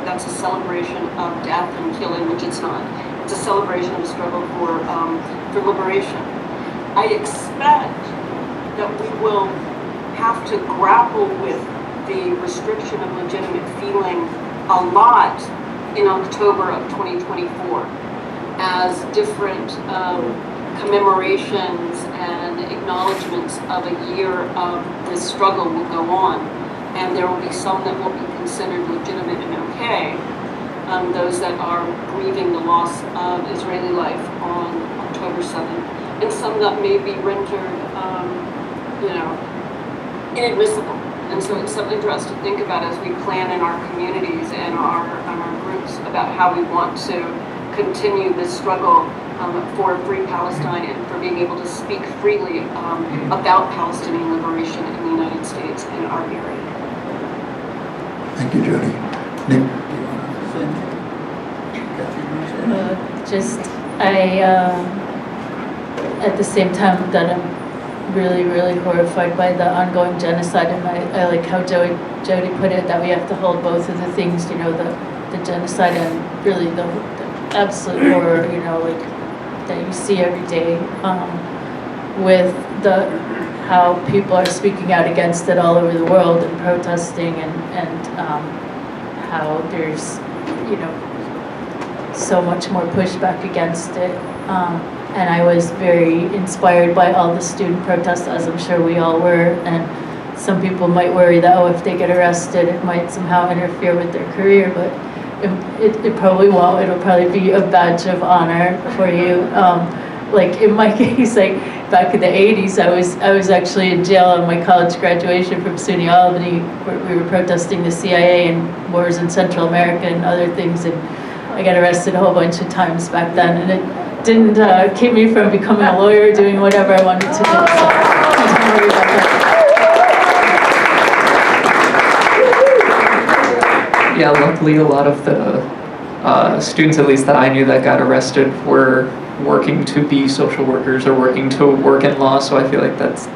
that's a celebration of death and killing, which it's not. It's a celebration of a struggle for liberation. I expect that we will have to grapple with the restriction of legitimate feeling a lot in October of 2024 as different commemorations and acknowledgements of a year of this struggle will go on. And there will be some that will be considered legitimate and okay, those that are grieving the loss of Israeli life on October 7th, and some that may be rendered, inadmissible. And so it's something for us to think about as we plan in our communities and our groups about how we want to continue this struggle for Free Palestine and for being able to speak freely about Palestinian liberation in the United States and our area. Thank you, Jodi. Nick? At the same time that I'm really, really horrified by the ongoing genocide, and I like how Jodi put it, that we have to hold both of the things, the genocide and really the absolute horror, like that you see every day, with how people are speaking out against it all over the world and protesting and how there's, so much more pushback against it. And I was very inspired by all the student protests, as I'm sure we all were. And some people might worry that, if they get arrested, it might somehow interfere with their career, but it probably won't. It'll probably be a badge of honor for you. Like in my case, like back in the 80s, I was actually in jail on my college graduation from SUNY Albany. We were protesting the CIA and wars in Central America and other things, and I got arrested a whole bunch of times back then, and it didn't keep me from becoming a lawyer, doing whatever I wanted to do. So don't worry about that. Yeah, luckily a lot of the students, at least that I knew that got arrested, were working to be social workers or working to work in law, so I feel like that's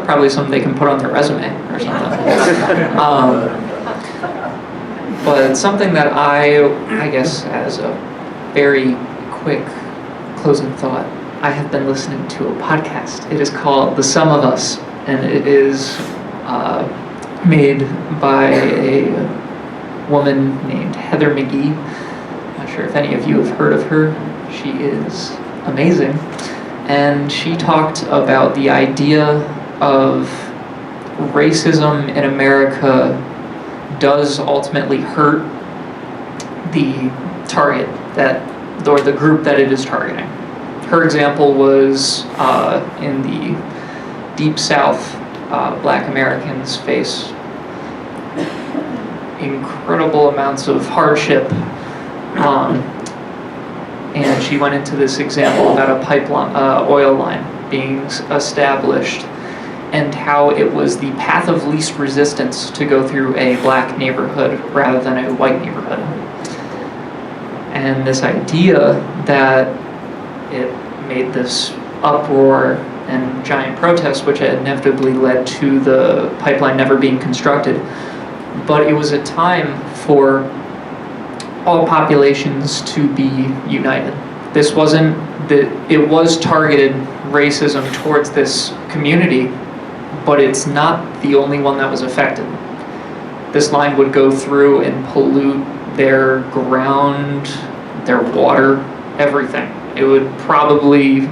probably something they can put on their resume or something. But something that I guess as a very quick closing thought, I have been listening to a podcast. It is called The Sum of Us, and it is made by a woman named Heather McGee. Not sure if any of you have heard of her. She is amazing. And she talked about the idea of racism in America does ultimately hurt the target or the group that it is targeting. Her example was in the Deep South, Black Americans face incredible amounts of hardship, and she went into this example about a pipeline, oil line being established, and how it was the path of least resistance to go through a black neighborhood rather than a white neighborhood. And this idea that it made this uproar and giant protests, which inevitably led to the pipeline never being constructed. But it was a time for all populations to be united. This wasn't it was targeted racism towards this community, but it's not the only one that was affected. This line would go through and pollute their ground, their water, everything. It would probably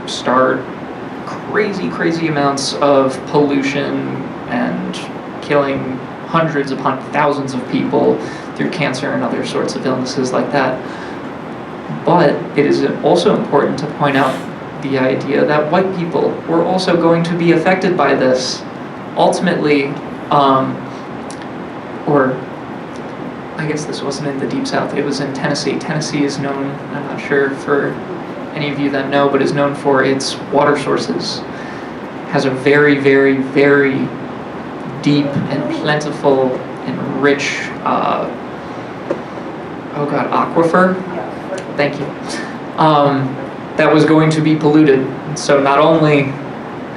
start crazy amounts of pollution and killing hundreds upon thousands of people through cancer and other sorts of illnesses like that. But it is also important to point out the idea that white people were also going to be affected by this. Ultimately, or I guess this wasn't in the Deep South, it was in Tennessee. Tennessee is known, I'm not sure for any of you that know, but is known for its water sources. Has a very deep and plentiful and rich, aquifer. Thank you. That was going to be polluted. So not only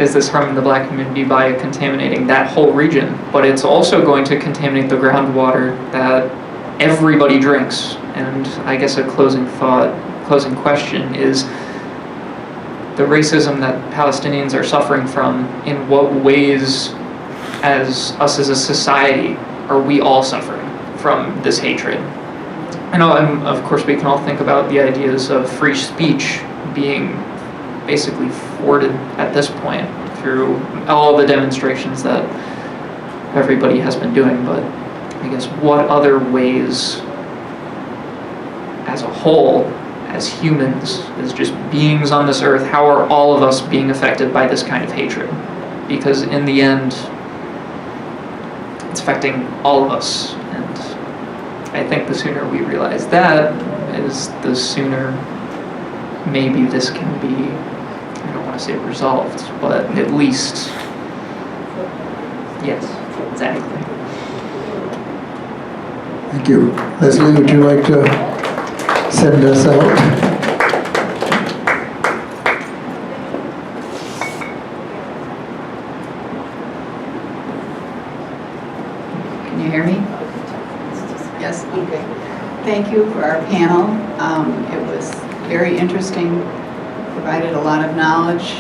is this harming the black community by contaminating that whole region, but it's also going to contaminate the groundwater that everybody drinks. And I guess a closing question is the racism that Palestinians are suffering from, in what ways as a society are we all suffering from this hatred? And of course we can all think about the ideas of free speech being basically thwarted at this point through all the demonstrations that everybody has been doing, but I guess what other ways as a whole, as humans, as just beings on this earth, how are all of us being affected by this kind of hatred? Because in the end, it's affecting all of us, and I think the sooner we realize that is the sooner maybe this can be, I don't want to say resolved, but at least, yes, exactly. Thank you. Leslie, would you like to send us out? Can you hear me? Yes, okay. Thank you for our panel. It was very interesting, provided a lot of knowledge,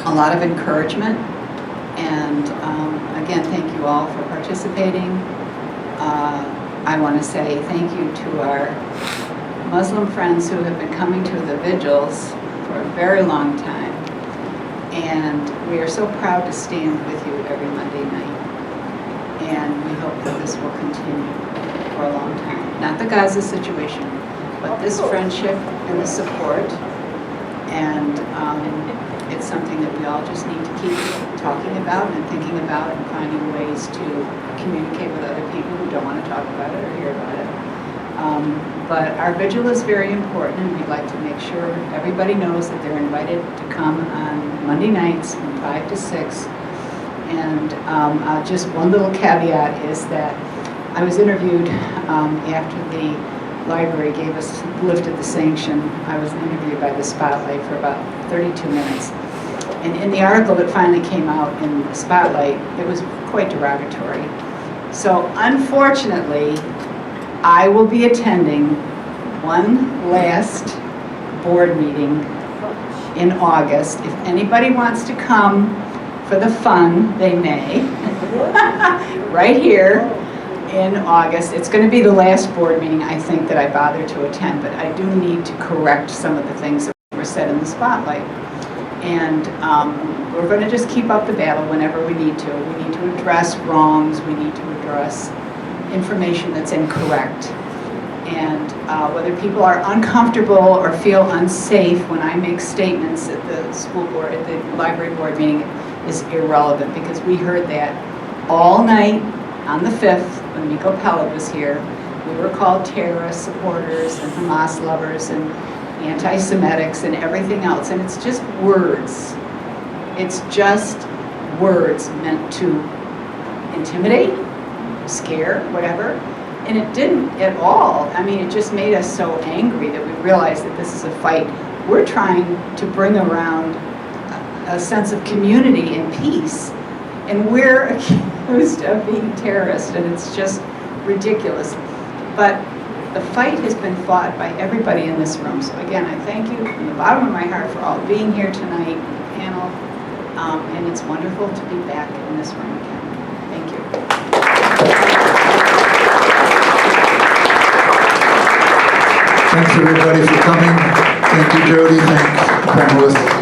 a lot of encouragement, and again, thank you all for participating. I want to say thank you to our Muslim friends who have been coming to the vigils for a very long time, and we are so proud to stand with you every Monday night. And we hope that this will continue for a long time. Not the Gaza situation, but this friendship and the support. And it's something that we all just need to keep talking about and thinking about and finding ways to communicate with other people who don't want to talk about it or hear about it. But our vigil is very important, and we'd like to make sure everybody knows that they're invited to come on Monday nights from 5 to 6. And just one little caveat is that I was interviewed after the library lifted the sanction. I was interviewed by the Spotlight for about 32 minutes. And in the article that finally came out in the Spotlight, it was quite derogatory. So unfortunately, I will be attending one last board meeting in August. If anybody wants to come for the fun, they may. Right here in August. It's going to be the last board meeting, I think, that I bother to attend, but I do need to correct some of the things that were said in the Spotlight. And we're going to just keep up the battle whenever we need to. We need to address wrongs. We need to address information that's incorrect. And whether people are uncomfortable or feel unsafe when I make statements at the school board, at the library board meeting, is irrelevant, because we heard that all night on the 5th when Miko Pellet was here. We were called terrorist supporters and Hamas lovers and anti-Semitics and everything else, and it's just words. It's just words meant to intimidate, scare, whatever, and it didn't at all. I mean, it just made us so angry that we realized that this is a fight we're trying to bring around a sense of community and peace, and we're accused of being terrorists, and it's just ridiculous. But the fight has been fought by everybody in this room. So again, I thank you from the bottom of my heart for all being here tonight, the panel, and it's wonderful to be back in this room again. Thank you. Thanks everybody for coming. Thank you, Jodi. Thanks, panelists.